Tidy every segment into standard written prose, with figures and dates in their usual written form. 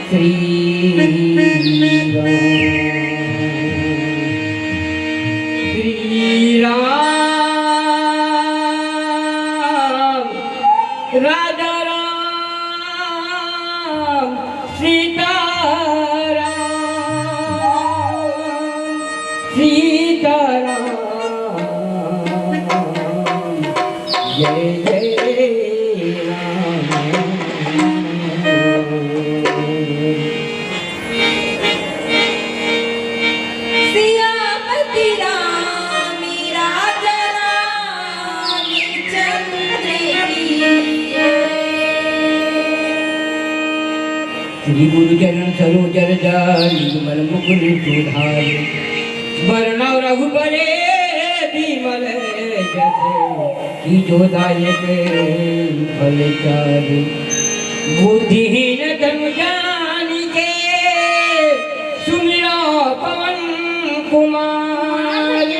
श्री राम श्री राम राजा राम सीता राम सीता राम जय जय राम। सियापति राम राजा रामचंद्र की श्री गुरुचरण सरोजर जारी विमल मुकुल सुधारी वर्णव रघुबरे विमल जसे की जोदायक फलचारी बुद्धिहीन तनु जानिके सुमिरो पवन कुमार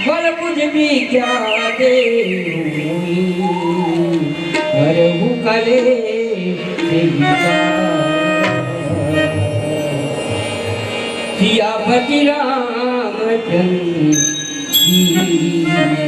बल बुझ विद्या देहुई हरहु कले सियापति रामचंद्र की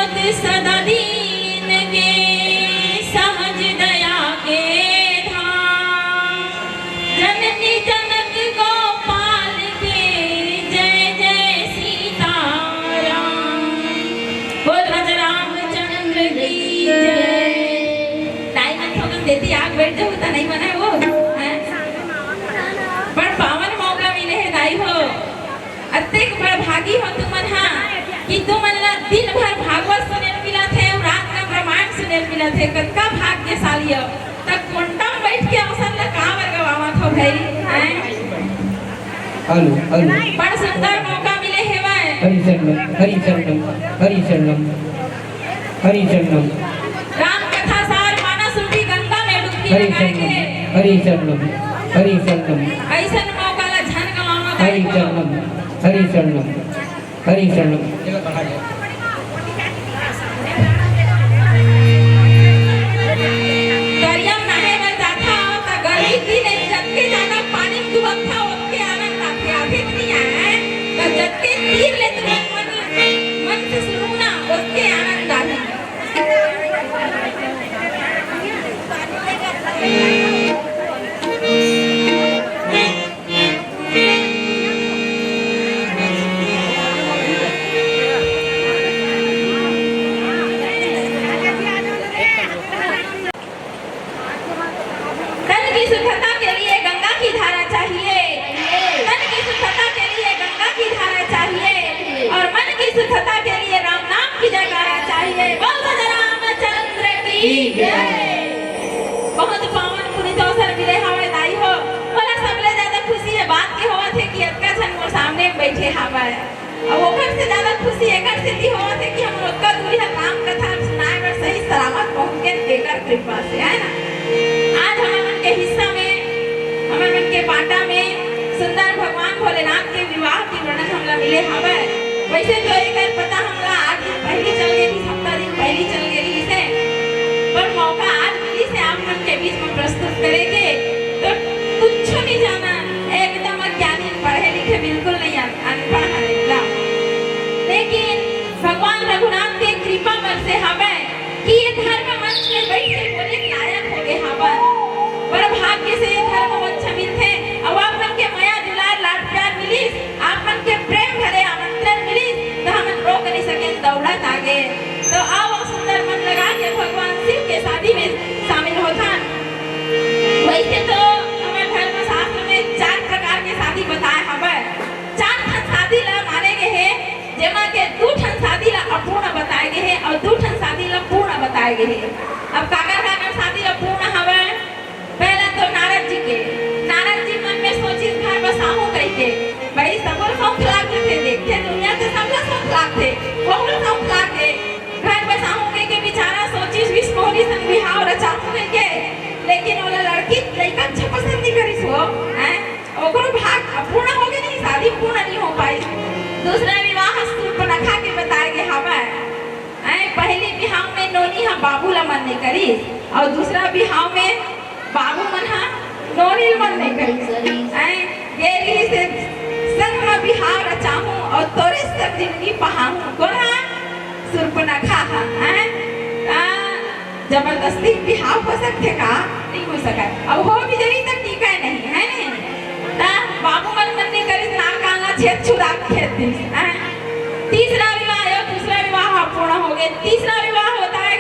होत सदा दीन के सहज दया के धाम जननी जनक गोपाल के जय जय सीताराम बोल राजा रामचंद्र की जय टाइम थोड़ा देती आग बैठ जाओ तो नहीं बना वो हैं? पर पावन मौका मिले है दाई हो अत्येक बड़ भागी हो तुम मन हाँ कि तुम मन ला दिन भर भागवत सुने मिला थे और रात का ब्रह्मांड सुने मिला थे कतका भाग्यशाली हो तब कोंटा में बैठ के अवसर ला कहाँ वर्गवावा थो भाई हैं? हेलो हेलो बड़ सुंदर मौका मिले है वाय हरि शरणम हरि शरणम हरि शरणम हरि शरणम राम कथा सार मानस रूपी गंगा में डुबकी हरि लगाए शरणम के हरि शरणम हरि शरणम ऐसन मौका ला झन गवावा हरि दाई हो शरणम हरि शरणम हरि शरणम दरिया में नहाए बर जाथा हो त गर्मी दिन जतके ज्यादा पानी में डूबत था ओतके आनंद आथे आथे नहीं आए त जतके तीर ले तुम मन से सुनो ना ओतके आनंद आथे तन की शुद्धता के लिए गंगा की धारा चाहिए तन की शुद्धता के लिए गंगा की धारा चाहिए और मन की शुद्धता के लिए राम नाम की जयकारा चाहिए बोल राजा रामचंद्र की जय बहुत पावन पुनीत अवसर मिले हमारे दाई हो बोला सबले ज्यादा खुशी है बात के होवा थे कि अक्का जन मोर सामने बैठे हमारे अब ओकर से ज्यादा खुशी एकर से थी होवा थे कि हम ओकर दूरी है राम कथा सुनाए बर सही सलामत पहुंच के देकर कृपा से है ना आज हमारे मन के हिस्सा में हमारे मन के पाटा में सुंदर भगवान भोलेनाथ के विवाह की वर्णन हमला मिले हवे वैसे तो एक पता हमला 8 दिन पहले चल गई थी 7 दिन पहले चल गई से पर मौका आज मिली से आप मन के बीच में प्रस्तुत करेंगे तो कुछ नहीं जाना एकदम अज्ञानी पढ़े लिखे बिल्कुल नहीं अनपढ़ है एकदम लेकिन भगवान रघुनाथ के कृपा पर से हमें कि ये धर्म मंच में बैठ के बोले लायक हो गए हवन पर भाग्य से ये धर्म मंच मिलते अब आप मन के माया दुलार लाड प्यार मिली आप मन के प्रेम भरे आमंत्रण मिली तो हम रोक नहीं सके दौड़त आगे तो आओ सुंदर मन लगा के भगवान शिव के शादी में शामिल होता वैसे तो हमारे धर्म शास्त्र में 4 प्रकार के शादी बताए हवे 4 ठन शादी ला माने गए हैं जेमा के 2 ठन शादी ला अपूर्ण बताए गए हैं और 2 ठन शादी ला पूर्ण बताए गए हैं अब काका शादी ला पूर्ण हवे पहला तो नारद जी मन में सोची घर बसाऊं कहते भाई सबल सौख लाग थे देखते दुनिया से सबला सौख लाग थे बहुल सौख लाग थे घर बसाऊं के बेचारा सोची विष मोहनी संग बिहाव रचाऊं के लेकिन वो लड़की लड़का अच्छा पसंद नहीं करी सो हैं ओकरो भाग अपूर्ण हो गई नहीं शादी पूर्ण नहीं हो पाई दूसरा विवाह सूर्पनखा के बताए गए हवे पहले बिहाव में नोनी हा बाबू ला मन नहीं करी और दूसरा बिहाव में बाबू मन हा नोनी मन नहीं करी ये रही से संग में बिहाव रचाऊं और तोरे सब जिंदगी पहाऊं कौन हा सूर्पनखा हा जबरदस्ती बिहाव हो सकते का नहीं हो सका अब हो भी जाई तब ठीक है नहीं है नहीं ता बाबू मन नहीं करी ना काला छेद छुदा खेत दी तीसरा विवाह है दूसरा विवाह पूर्ण हो गए तीसरा विवाह होता है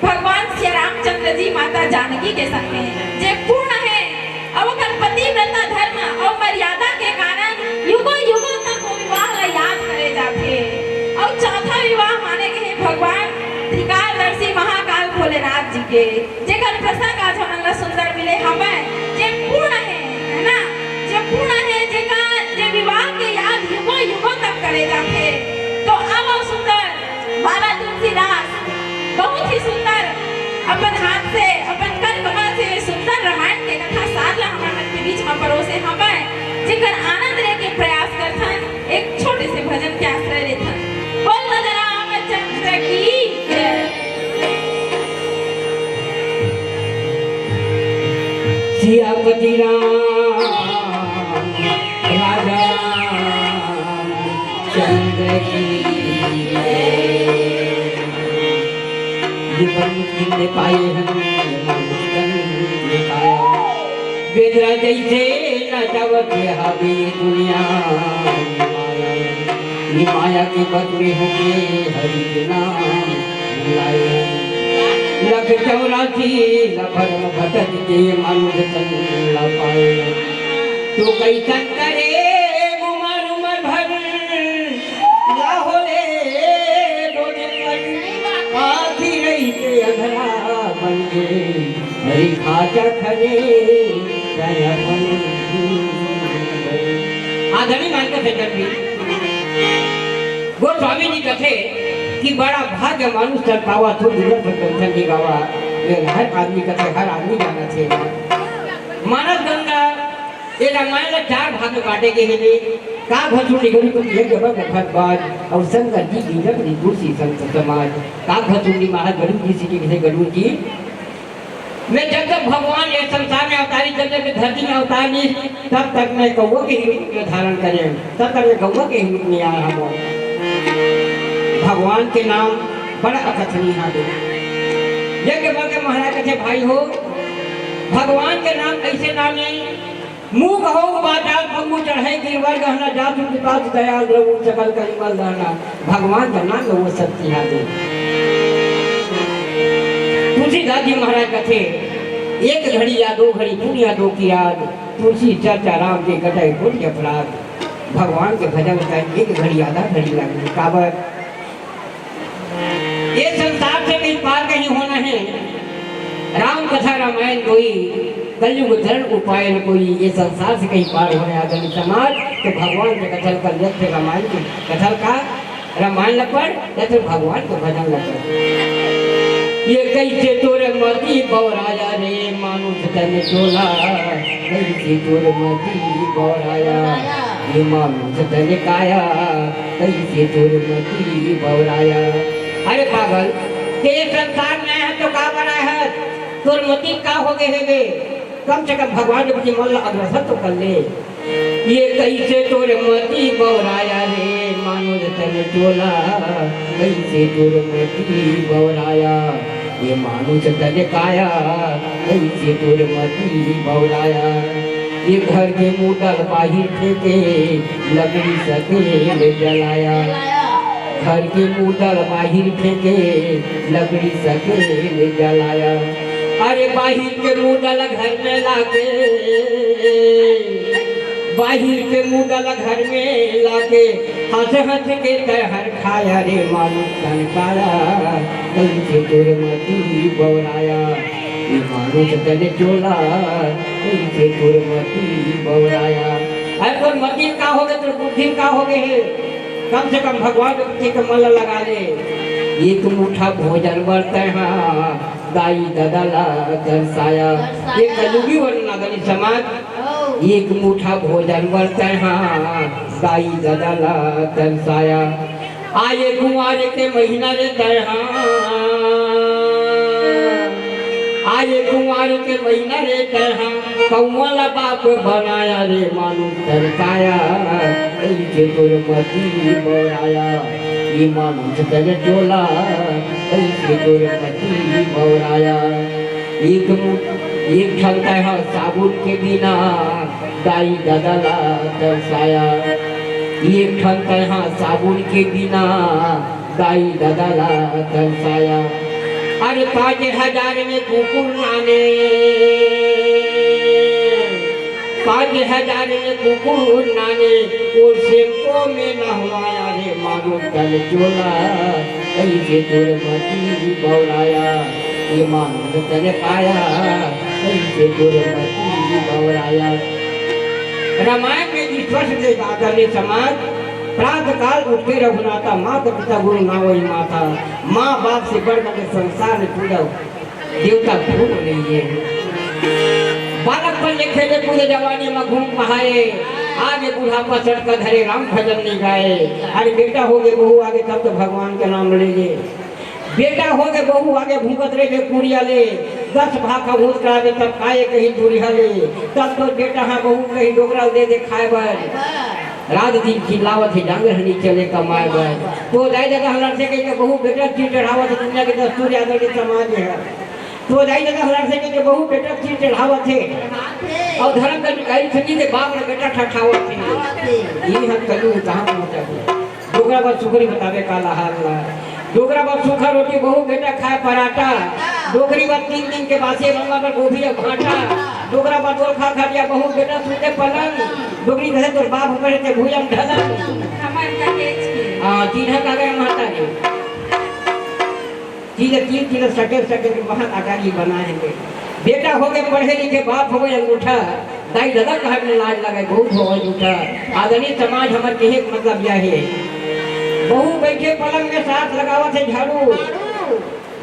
भगवान श्री रामचंद्र जी माता जानकी के संग में जे पूर्ण है अब ओकर पतिव्रता धर्म और मर्यादा के कारण युगों युगों तक वो विवाह ला याद करे जाते और चौथा विवाह माने गए भगवान त्रिकालदर्शी महाकाल भोलेनाथ जी के जेकर प्रसंग आज हमन ला सुंदर मिले हमें जे पूर्ण है ना जे पूर्ण है जेका जे विवाह के याद युगों युगों तक करे जाते तो अब सुंदर बाबा तुलसीदास बहुत ही सुंदर अपन हाथ से अपन कर कमल से सुंदर रामायण के कथा साथ ला हमन के बीच में परोसे हमें जेकर आनंद लेके प्रयास करथन एक छोटे से भजन के आश्रय लेथन बोल राजा रामचंद्र की सियापति राम राजा चंद्र की जय। जीवन जिंदे पाए हैं दिखाया बेदरा जैसे नचावत हावी दुनिया ये माया के बद में होके हरि के नाम बुलाए लख 84 लफर भटक के मानुष तन ला पाए तो कैसन करे उमर उमर भर लाहोले रोने पर आखी रही के अंधरा बन गए हरि खाचा खरे दया बन आधनी मान के सेकंड भी गोस्वामी जी कहते कि बड़ा भाग्य मानुष कर पावा तो दूर पर कंठन की गावा हर आदमी कहते हर आदमी जाना चाहिए मानस गंगा ये रामायण में 4 भाग में बांटे गए हैं का भसुर निगरी को एक जगह गफत बाज और संगत जी गिरक तुलसी संत समाज का भसुर नि महाराज गरुड़ जी से किसे गरुड़ जी मैं जब तक भगवान ये संसार में अवतारी जब तक धरती में अवतारी तब तक मैं कौवा के रूप धारण करें तब तक मैं कौवा के रूप में आया हूँ भगवान के नाम बड़ा अकथनीय है यज्ञ बल के महाराज कहते भाई हो भगवान के नाम कैसे नाम नहीं मुंह कहो बाजार पगु चढ़े गिरवर गहना जात पास दयाल रघु सकल कलिमल दाना भगवान का नाम वो सत्य याद तुलसीदास जी महाराज कहते एक घड़ी या 2 घड़ी दुनिया 2 की याद तुलसी चर्चा राम के कटाई पुण्य अपराध भगवान के भजन का एक घड़ी आधा घड़ी लगती काबर ये संसार से कहीं पार नहीं होना है राम कथा रामायण कोई कलयुग धर्म उपाय न कोई ये संसार से कहीं पार होने आदमी समाज तो भगवान के कथन कर जैसे रामायण के कथन का रामायण लपड़ या फिर भगवान को भजन लपड़ ये कैसे तोरे मती बौराया रे मानुष तन चोला कैसे तोरे मती बौराया ये मानुष तन काया कैसे तोरे मती बौराया अरे पागल के संसार में है तो का बना है तोर मती का हो गए है कम से कम भगवान के प्रति मन अग्रसर तो कर ले ये कैसे तोर मती बौराया रे मानो तन चोला कैसे तोर मती बौराया ये मानो तन काया कैसे तोर मती बौराया ये घर के मुदल बाहिर फेंके लकड़ी सके जलाया घर के मुदल बाहिर फेंके लकड़ी सके जलाया अरे बाहिर के मुदल घर में लाके बाहिर के मुदल घर में लाके हंस हंस के तहर खाया रे मानुष तन काया कैसे तोर मती बौराया ये मानुष तन चोला कैसे तोर मती बौराया अरे तोर मती का हो गए तो बुद्धि का हो गए कम से कम भगवान के प्रति का मन लगा ले एक मुठा भोजन बरते हैं दाई ददला दर्शाया एक कलयुगी वर्णना गली समाज एक मुठा भोजन बरते हैं दाई ददला दर्शाया आए कुंवार के महीना रहते हैं आए कुंवार के महीना रहते हैं कौवाला बाप बनाया रे मानुष दर्शाया कैसे तोर मती बौराया ये मानुष तन चोला कैसे तोर मती बौराया एक छलता है साबुन के बिना दाई ददला दर्शाया एक छलता है साबुन के बिना दाई ददला दर्शाया अरे 5000 में कुकुर नाने 5000 में कुकुर नाने और शेम्पो में नहवाया रे मानो तन चोला कैसे तोर मती बौराया ये मानो तन पाया कैसे तोर मती बौराया रामायण में ईश्वर से दादा ने समाज प्रातः काल उठते रघुनाथा माता पिता गुरु नावई माता माँ बाप से बढ़कर संसार में पूजा देवता भूल नहीं है बालक पर खेले पूरे जवानी में घूम पहाए आगे बुढ़ापा चढ़कर धरे राम भजन नहीं गाए अरे बेटा हो गए बहू आगे तब तो भगवान के नाम ले ले बेटा हो गए बहू आगे भूकत रहे कुड़िया ले 10 भाखा भूत करा दे तब खाए कहीं दूरिया ले तब तो बेटा हाँ बहू कहीं डोगरा दे दे खाए बर रात दिन खिलावत है डांगर हनी चले कमाए गए तो जाई जगह हमरा से के बहु बेटा चीज चढ़ावत दुनिया के दस्तूर आदरणीय समाज है तो जाई जगह हमरा से के बहु बेटा चीज चढ़ावत है और धर्म का गाड़ी छनी के बाप ने बेटा ठठावत है ये हम कलू कहां पहुंचा गए डोगरा बात सुखरी बतावे काला हाल डोगरा बात सूखा रोटी बहु बेटा खाए पराठा डोगरी बात 3 दिन के बासे रंगा पर गोभी और भाटा डोगरा बात और खा खा दिया बहु बेटा सूते पलंग डोगरी कहे तो बाप पड़े थे भूयम ढलन हमार का केच के हां तीन का गए माता ने तीन सके के वहां आगारी बनाएंगे बेटा हो गए पढ़े लिखे बाप हो गए अंगूठा दाई दादा कहा में लाज लगे बहुत हो गए झूठा आदरणीय समाज हमार कहे मतलब यह है बहू बैठे पलंग में साथ लगावत है झाड़ू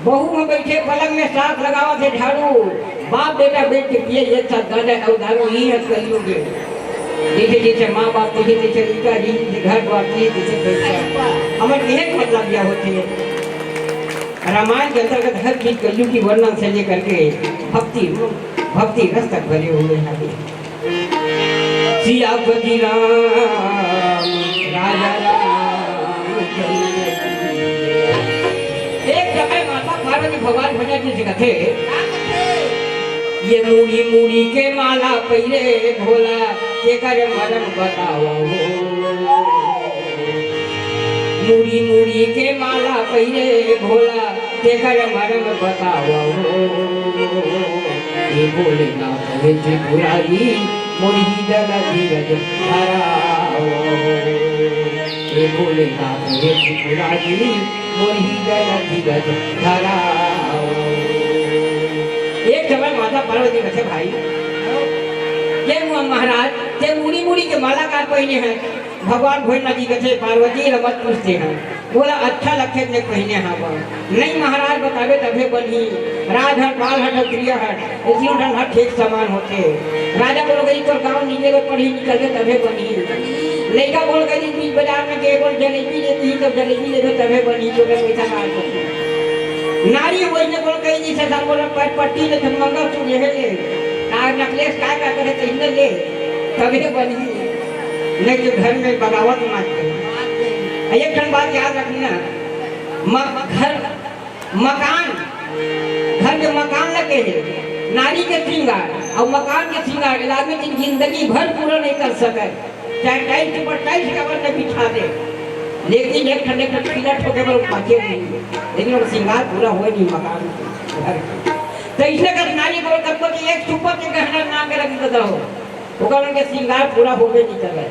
बहू में बैठे पलंग में साथ लगावत है झाड़ू बाप बेटा बैठ के पिए एक साथ गाना और दारू ही है कलियोगे जैसे जैसे माँ बाप तुझे जैसे लिखा जी घर बाप जी जैसे बैठा हमारे कहे मतलब यह होते हैं रामायण के अंतर्गत हर चीज कलयुग की वर्णन से लेकर के भक्ति रस तक भरे हुए हैं सियापति राम राजा राम एक समय माता पार्वती भगवान भैया जी से कथे ये मूड़ी मूड़ी के माला पहले भोला के कर मरम बताओ मूड़ी मूड़ी के माला पहले भोला के कर मरम बताओ ये बोले ना कहे त्रिपुरारी मोरी दला धीरज धराओ ये बोले ना कहे त्रिपुरारी मोरी दला धीरज धराओ एक समय माता पार्वती कहे भाई ये महाराज ते मुड़ी मुड़ी के माला का पहने हैं भगवान भोलेनाथ जी कहे पार्वती रमत पूछते हैं बोला अच्छा लखे ने पहने हाँ नहीं महाराज बतावे तभे बनी राजहट बालहट और क्रियाहट इसी उठन हट ठीक समान होते राजा बोल गई तो गाँव नीचे में पढ़ी निकल के तभे बनी लड़का बोल गई बीच बाजार में गए बोल जलेबी लेती ही तो जलेबी ले तभे बनी जो पैसा काट नारी वही बोल गई जी से बोला पट्टी ले मंगल तू ये ले नकलेस काय का करे तो इन्हें ले तभी बनी नहीं तो घर में बगावत मारते एक ठन बात याद रखना घर मकान घर में मकान लगे हैं नारी के श्रृंगार और मकान के श्रृंगार आदमी की जिंदगी भर पूरा नहीं कर सके चाहे टाइल्स के ऊपर टाइल्स का बर्तन बिछा दे लेकिन एक ठंडे पीला ठोके पर पाके नहीं लेकिन वो श्रृंगार पूरा हुआ नहीं मकान घर तो इसलिए कर नारी बोल तब कि एक सुपर के गहना नाम के रख देता हो ओकर उनके श्रृंगार पूरा होबे नहीं करे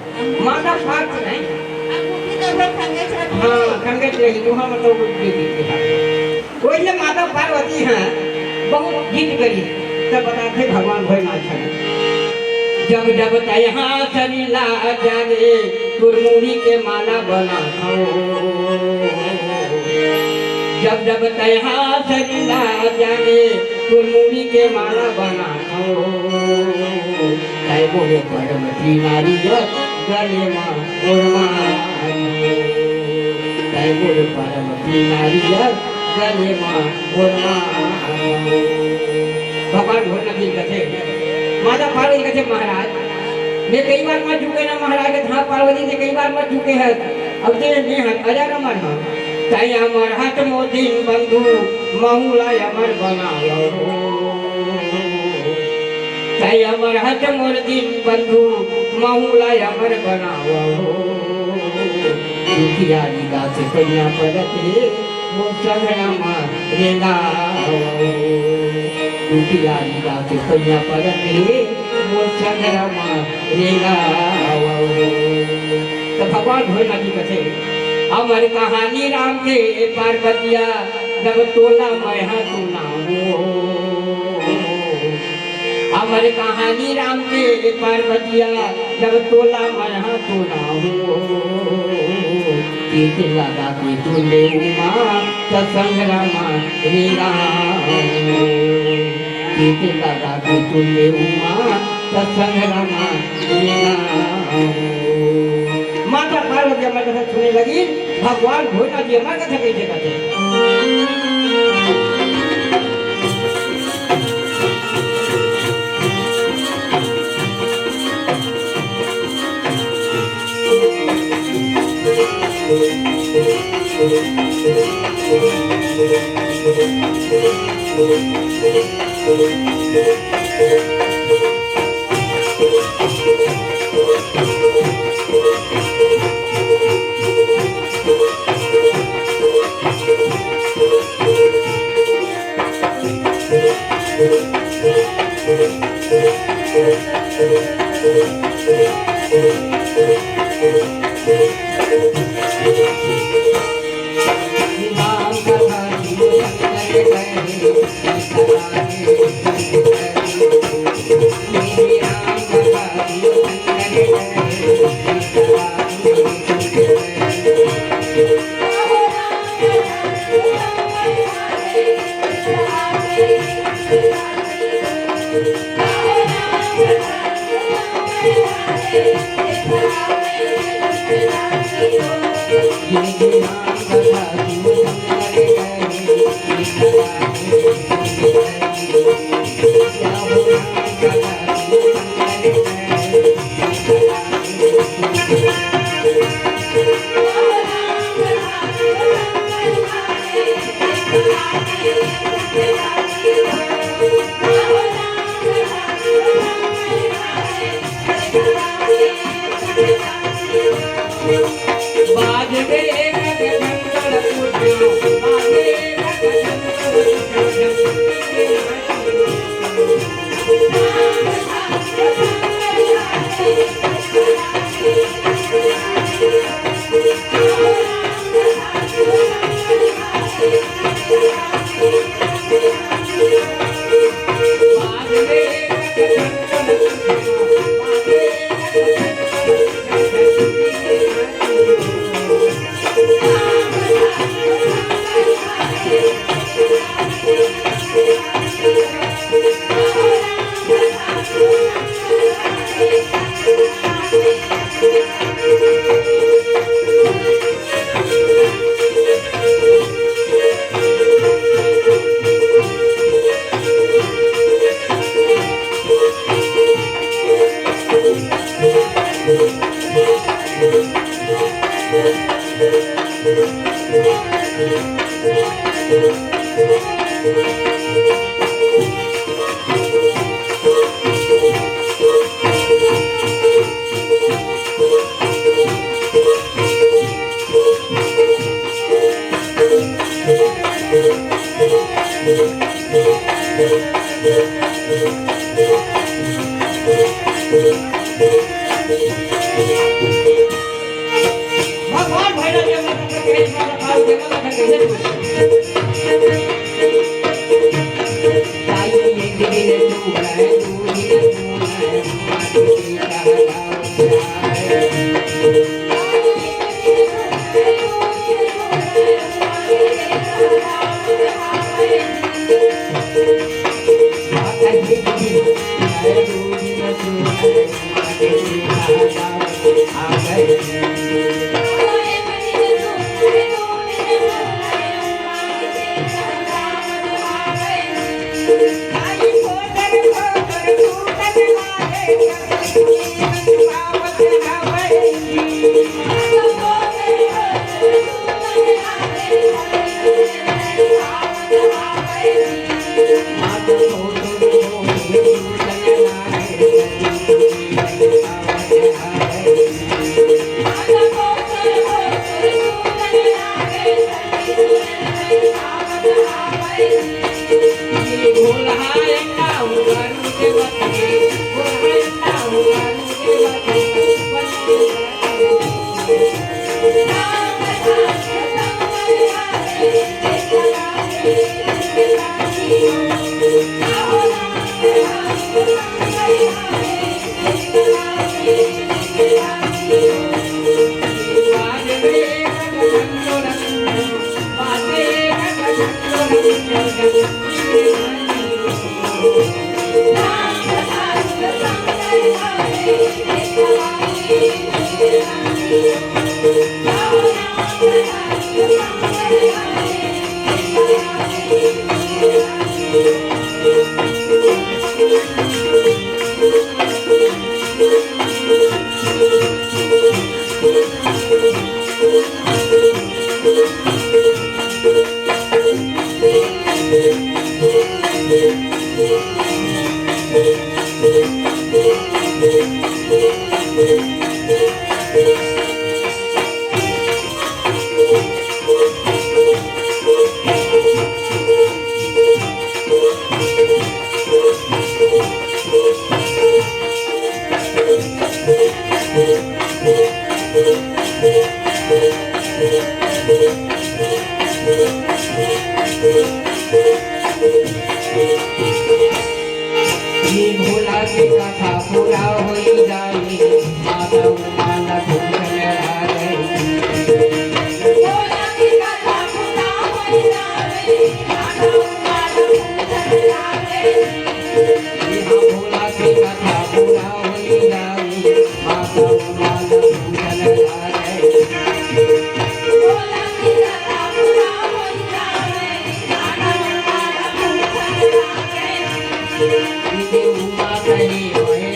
माता फाट नहीं हाँ खंगेच रही वहाँ मतलब कोई ने माता पार्वती हैं बहुत जीत करी तब बताते भगवान भोलेनाथ जब जब तैहा सलीला जागे तुरमुड़ी के माला बना जब जब तैहा सलीला जागे तुरमुड़ी के माला बना बोले परमती नारी गले माँ बोले परमती नारी गले माँ भगवान भोलेनाथ जी कथे माता पार्वती कथे महाराज मैं कई बार मर चुके ना महाराज के हाँ पार्वती से कई बार मर चुके हैं अब तेरे नहीं है अजर अमर है तय अमर हट मोदीन बंधु महुला अमर बना तय अमर हट मोदीन बंधु महुला अमर बनाओ दुखिया निगाह से कन्या पड़ते वो संग्राम रेगा दुखिया निगाह से कन्या पड़ते वो संग्राम रेगा तो भगवान भोलेनाथ जी कथे अमर कहानी राम के पार्वतिया जब तोला मैं तू ना अमर कहानी राम के पार्वतिया जब तोला मैं तू ना गीत लगा के तुले उमा संग्राम रीगा गीत लगा के तुले उमा संग्राम रीगा माता पार्वती हमारे कथा सुनने लगी भगवान भोलेनाथ जी हमारे कथा कैसे कहते भगवान भैरव के मतलब के इस बात का के मतलब कैसे ताई ये दिल तू है तू है तू Thank you. ये भोला के कथा पूरा होई जाए माधव माला भूषण रागे भोला की कथा पूरा होई जावे माधव माला भूषण लागे यहाँ भोला के कथा पूरा होई जाए माधव माला भूषण रागे भोला की कथा पूरा होई जावे माधव माला भूषण लागे उमा करे होए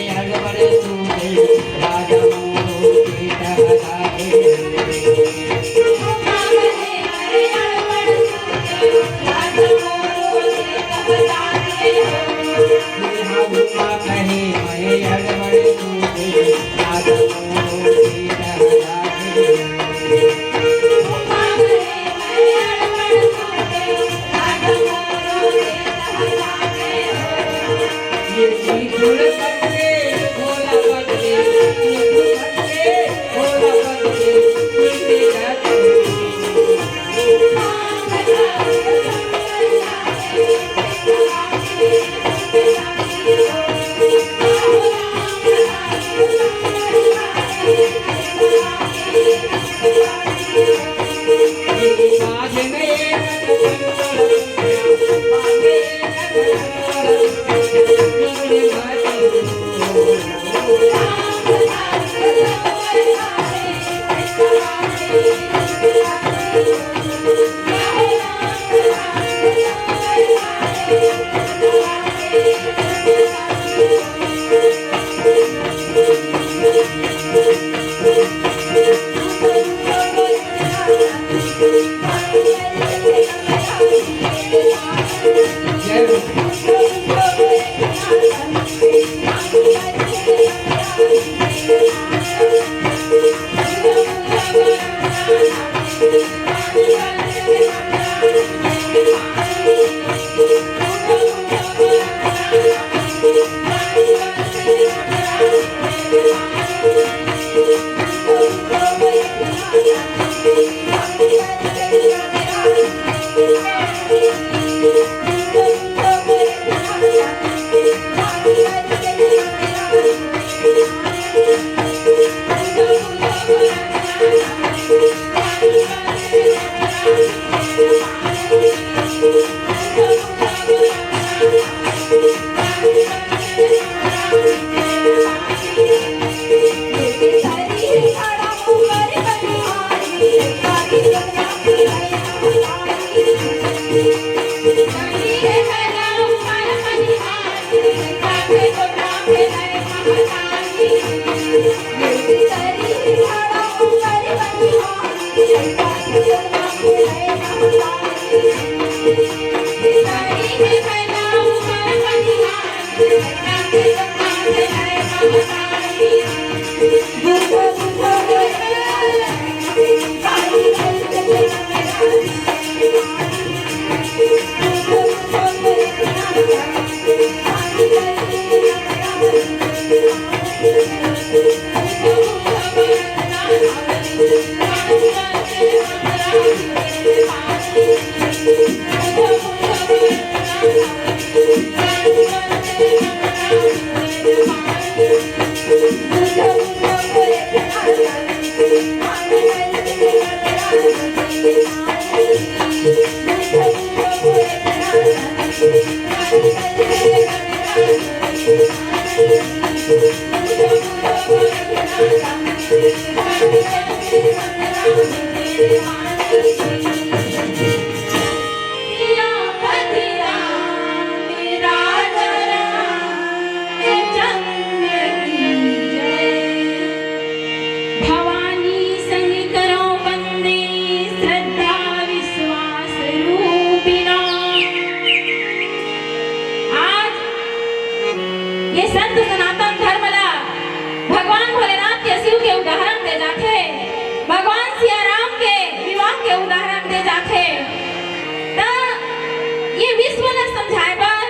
विश्व ने समझाए बर,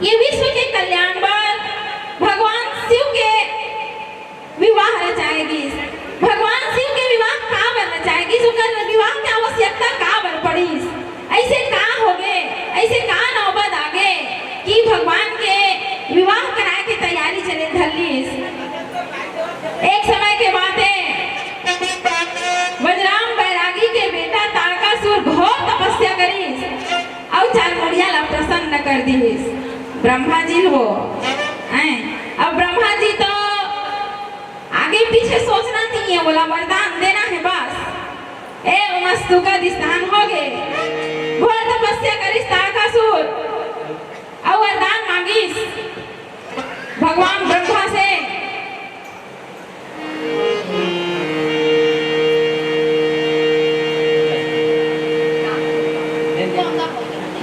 ये विश्व के कल्याण बर भगवान शिव के विवाह रचाएगी। भगवान शिव के विवाह का बर रचाएगी, सुकर विवाह की आवश्यकता का बर पड़ी। ऐसे का हो गए, ऐसे का नौबत आगे कि भगवान के विवाह कराए की तैयारी चले धरलीस। एक समय के बात है, बजराम बैरागी के बेटा तारकासुर घोर तपस्या करीस और चार मुड़िया ला प्रसन्न कर दीस। ब्रह्मा जी वो अब ब्रह्मा जी तो आगे पीछे सोचना नहीं है, बोला वरदान देना है बस। ए मस्तु का दिस्तान हो गए, घोर तपस्या करीस तारकासुर और वरदान मांगीस भगवान ब्रह्मा से।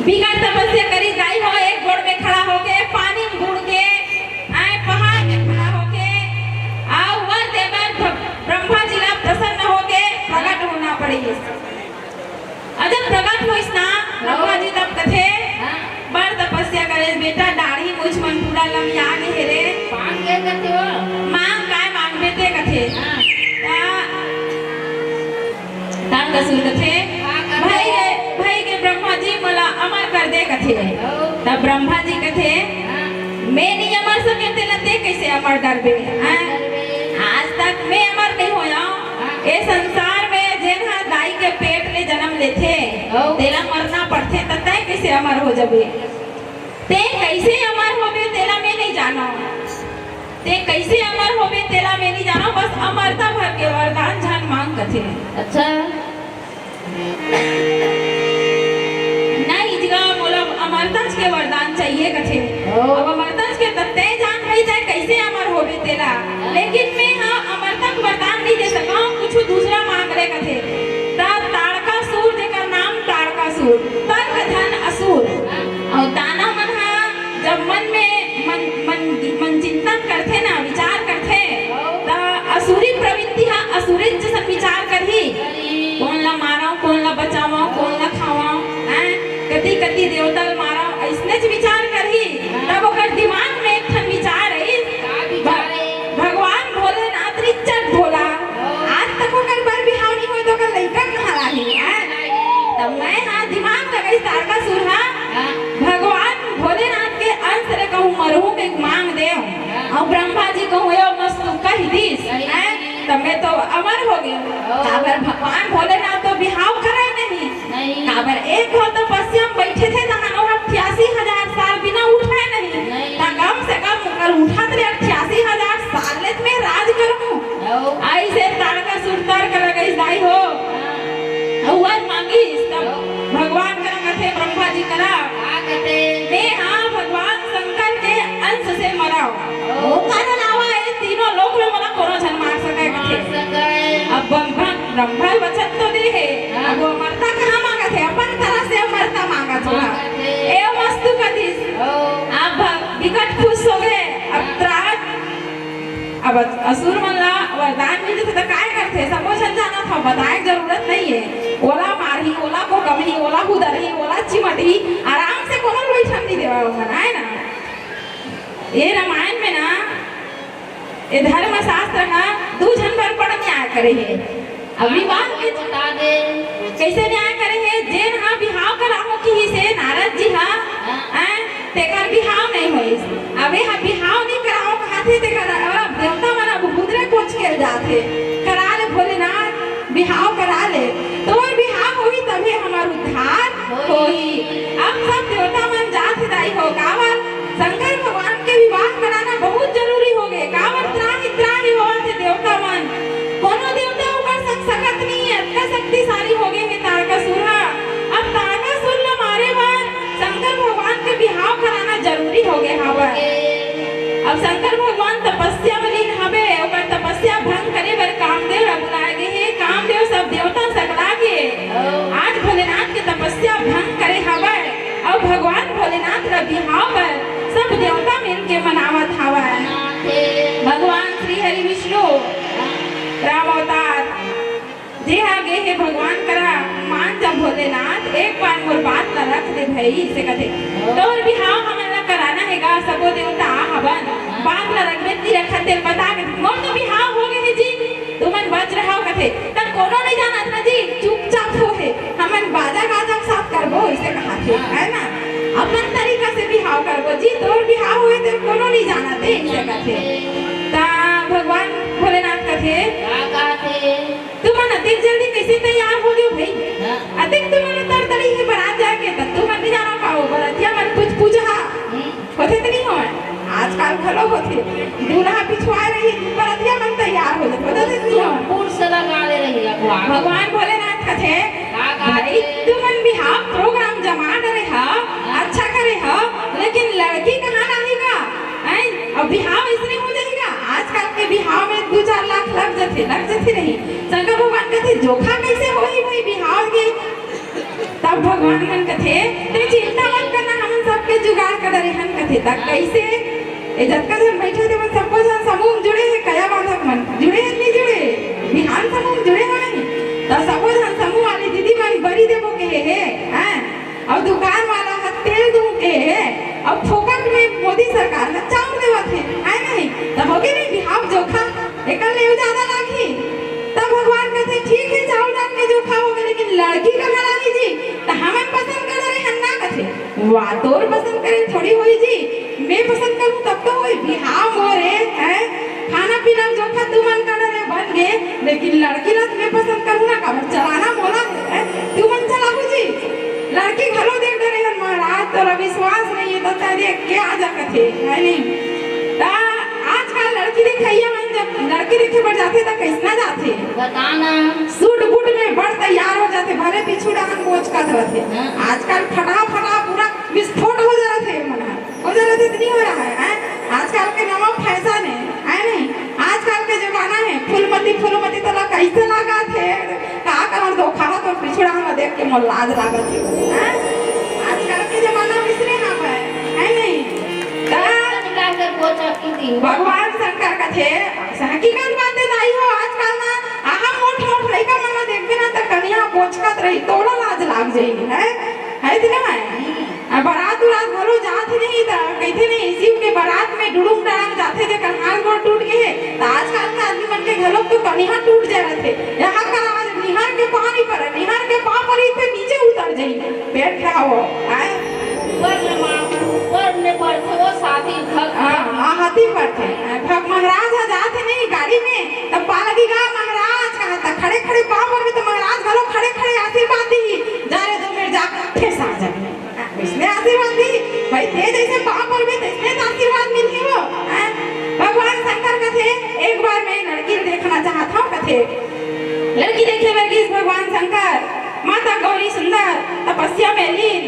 बिगड़ तपस्या करी जाई हो, एक गोड़ में खड़ा होके पानी में बुड़ के आए पहाड़ में खड़ा होके आओ वर देवर ब्रह्मा जी ला प्रसन्न होके प्रकट होना पड़ी। जब प्रकट होइस ना ब्रह्मा जी तब कथे बड़ तपस्या करे बेटा दाढ़ी मुछ मन पूरा लमिया गए रे मांग के करते हो मांग काय मांगबे ते कथे तारकासुर कथे भाई के ब्रह्मा जी मला अमर कर दे कथे। तब ब्रह्मा जी कथे मैं नहीं अमर सके तेला ते कैसे अमर करबे। आज तक मैं अमर नहीं होया, ए संसार में जेन हा दाई के पेट ले जन्म लेथे तेला मरना पड़थे, त तय कैसे अमर हो जबे। ते कैसे अमर होबे तेला मैं नहीं जानो, ते कैसे अमर होबे तेला मैं नहीं जानो, बस अमरता भर के वरदान झन मांग कथे। अच्छा नहीं जगह बोला अमरता के वरदान चाहिए कथे। अब अमरता के तत्ते जान भाई जाए कैसे अमर होबे तेला, लेकिन मैं हाँ अमरता के वरदान नहीं दे सका, कुछ दूसरा मांग रे कथे। तारकासुर जेकर नाम तारकासुर तर्क धन असुर और दाना मन हा जब मन में मन चिंतन करथे ना विचार करथे ता असुरी प्रवृत्ति हा असुरी जैसा विचार करही, कौन ला माराओ कौन ला बचाओ कौन ला खावाओ कति कति देवता मारा ऐसने विचार करही। तब ओकर दिमाग में एक ठन विचार आई भगवान भोलेनाथ रिचर भोला आज तक ओकर बर बिहाव नहीं होई तो ओकर लइका कहां रही। तब मैं हां दिमाग लगाई तारकासुर हा भगवान भोलेनाथ के अंश रे कहूं मरहूं के मांग दे और ब्रह्मा जी कहूं यो मस्त कह दीस तब मैं तो अमर हो गई। काबर भगवान भोलेनाथ तो बिहाव करे नहीं, काबर एक हो तो पश्चिम बैठे थे जहां 88,000 साल बिना उठाए नहीं, ता कम से कम कर उठा तो 88,000 साल ले में राज करूं। आई से तारकासुर तर्क लगई जाई हो और मांगी तब भगवान करा कथे ब्रह्मा जी करा कहते मैं हां भगवान शंकर के अंश से मराओ वो कारण आवा है तीनों लोक में मला कोनो जन मार सके कथे। अब ब्रह्मा वचन तो दे है, अब वो मरता कहाँ मांगा थे अपन तरह से मरता मांगा थोड़ा ए वस्तु कदिस। अब विकट खुश हो गए, अब त्राट अब असुर मल्ला वरदान मिलते थे तो काय करते सबको जाना था, बताए जरूरत नहीं है। ओला मारही ओला को कभी ओला उधरही ओला चिमटही आराम से कोमल बैठन नहीं देवा बनाए ना। ये रामायण में ना ये धर्म शास्त्र ना दो जन पर पढ़ न्याय करे है। अब विवाह के बता दे कैसे न्याय करे है जेन हा बिहाव कराओ की ही से नारद जी हा तेकर बिहाव नहीं होई। अबे हा बिहाव नहीं कराओ कहाथे तेकर अब देवता मना बुदरे कोच के जाते करा ले भोलेनाथ बिहाव करा ले तो बिहाव होई तभी हमार उद्धार होई। अब सब देवता मन जात दाई हो कावर शंकर भगवान के विवाह कराना बहुत जरूरी हो गए। कावर त्राही होवा थे देवता मन कोनो देवता ऊपर सकत नहीं है, इतना शक्तिशाली हो गए हैं तारकासुर। अब तारकासुर ला मारे बाद शंकर भगवान के बिहाव कराना जरूरी हो गए हवा। अब शंकर भगवान तपस्या में लीन हवे, ओकर तपस्या भंग करे बर कामदेव ला बुलाए गए हैं। कामदेव सब देवता सकला के आज भोलेनाथ के तपस्या भंग करे हवे और भगवान भोलेनाथ का बिहाव पर सब देवता मिलके मनावत हवा। भगवान श्री हरि विष्णु राम अवतार जे आगे है भगवान करा मान जब भोलेनाथ एक बार मोर बात ला रख दे भाई से कथे तोर बिहाव हमन ला कराना हैगा सबो देवता हवन बात ला रखबे ती रखत तेल बता के मोर तो बिहाव हो गए है जी तुमन बच रहा हो कथे तब कोनो नहीं जानत ना जी चुपचाप हो है हमन बाजा गाजा के साथ करबो इसे कहा थे है ना अपन तरीका से बिहाव करबो जी तोर बिहाव होए ते कोनो नहीं जानत है इसे कथे ता भगवान भोलेनाथ कथे तुमन अतिक जल्दी कैसे तैयार हो गयो भाई अतिक तुमन तर तड़ी है बारात जाके तब तुमन नहीं जाना पाओ बरातिया मन कुछ पूछा होते तो नहीं हो आजकल खलो होते दूल्हा पिछवाए रही बरातिया मन तैयार हो जाते होते तो नहीं हो फूल से लगा ले रही है भगवान भोलेनाथ कथे भाई तुमन बिहाव प्रोग्राम जमा डरे हा अच्छा करे हा लेकिन लड़की कहाँ रहेगा अब बिहाव इसने हो जाएगा आजकल के बिहाव में 2-4 लाख लग जाते नहीं शंकर भगवान कहते जोखा कैसे होई भाई बिहाव के तब भगवान मन कहते ते चिंता मत करना हम सबके जुगाड़ कर रहे हन कहते तक कैसे ए जतका जन बैठे थे मन सबको जन समूह जुड़े है कया बाधक मन जुड़े है नहीं जुड़े बिहान समूह जुड़े हो नहीं तो सबो जन समूह वाली दीदी मन बड़ी देवो के है हैं और दुकान वाला है तेल दूं के है अब फोकट में मोदी सरकार ने चाउर देवत है नहीं तब होगे नहीं बिहाव जोखा एकल ले ज्यादा लागी तब भगवान कहते ठीक है चाउर दान के जोखा होगे लेकिन लड़की का लागी जी तो हमन पसंद कर रहे हन्ना कथे वाह तोर पसंद करे थोड़ी होई जी मैं पसंद करूं तब तो होई बिहाव मोरे है खाना पीना जोखा तू मन कर रहे बन गए लेकिन लड़की ला मैं पसंद करूं ना का चलाना मोला है तू मन चलाऊ जी लड़की घरो देख डरे हन महाराज तोरा विश्वास नहीं है तो तेरे के आ जा कथे है नहीं ता आजकल लड़की दिखैया मन जब लड़की देखे बढ़ जाते तो कैसना जाते बताना सूट बूट में बड़ तैयार हो जाते भले पीछू डाहन बोझ का रहते आजकल फटा पूरा विस्फोट हो जा रहे थे मन हो जा रहे नहीं हो रहा है आजकल के नवा फैशन है नहीं आजकल के जमाना है फूलमती तला कैसे लगा थे का कर दो खा तो पिछड़ा हम देख के मोर लाज लागत है आजकल के जमाना में इसने हम है नहीं भगवान शंकर का थे हकीकत बातें नहीं हो आजकल ना आहा मोट लड़का मन देखबे ना त कनिया पोछकत रही तोड़ा लाज लाग जाई है कि ना बारात उरात घरो जात नहीं था कहते नहीं शिव के बारात में डुडुम डड़म जाते थे हाथ गोड़ टूट गए तो आजकल के आदमी मन के घरों तो कनिहा टूट जा रहे थे यहाँ का आज निहार के पानी पर निहार के पाँव पर इतने नीचे उतर जाइए पेट क्या हो हाथी पर थे भग महाराज जाते नहीं गाड़ी में तब पा लगेगा महाराज कहा था खड़े खड़े पाँव पर भी तो महाराज घरों खड़े खड़े आशीर्वाद दी जा रहे 2 मिनट जाकर फिर सा जाए इसने आशीर्वाद दी भाई तेज ऐसे पाँव पर भी इसने आशीर्वाद मिली हो भगवान शंकर का थे एक बार मैं लड़की देखना चाहता हूँ कथे लड़की देखे वर्गीस भगवान शंकर माता गौरी सुंदर तपस्या में लीन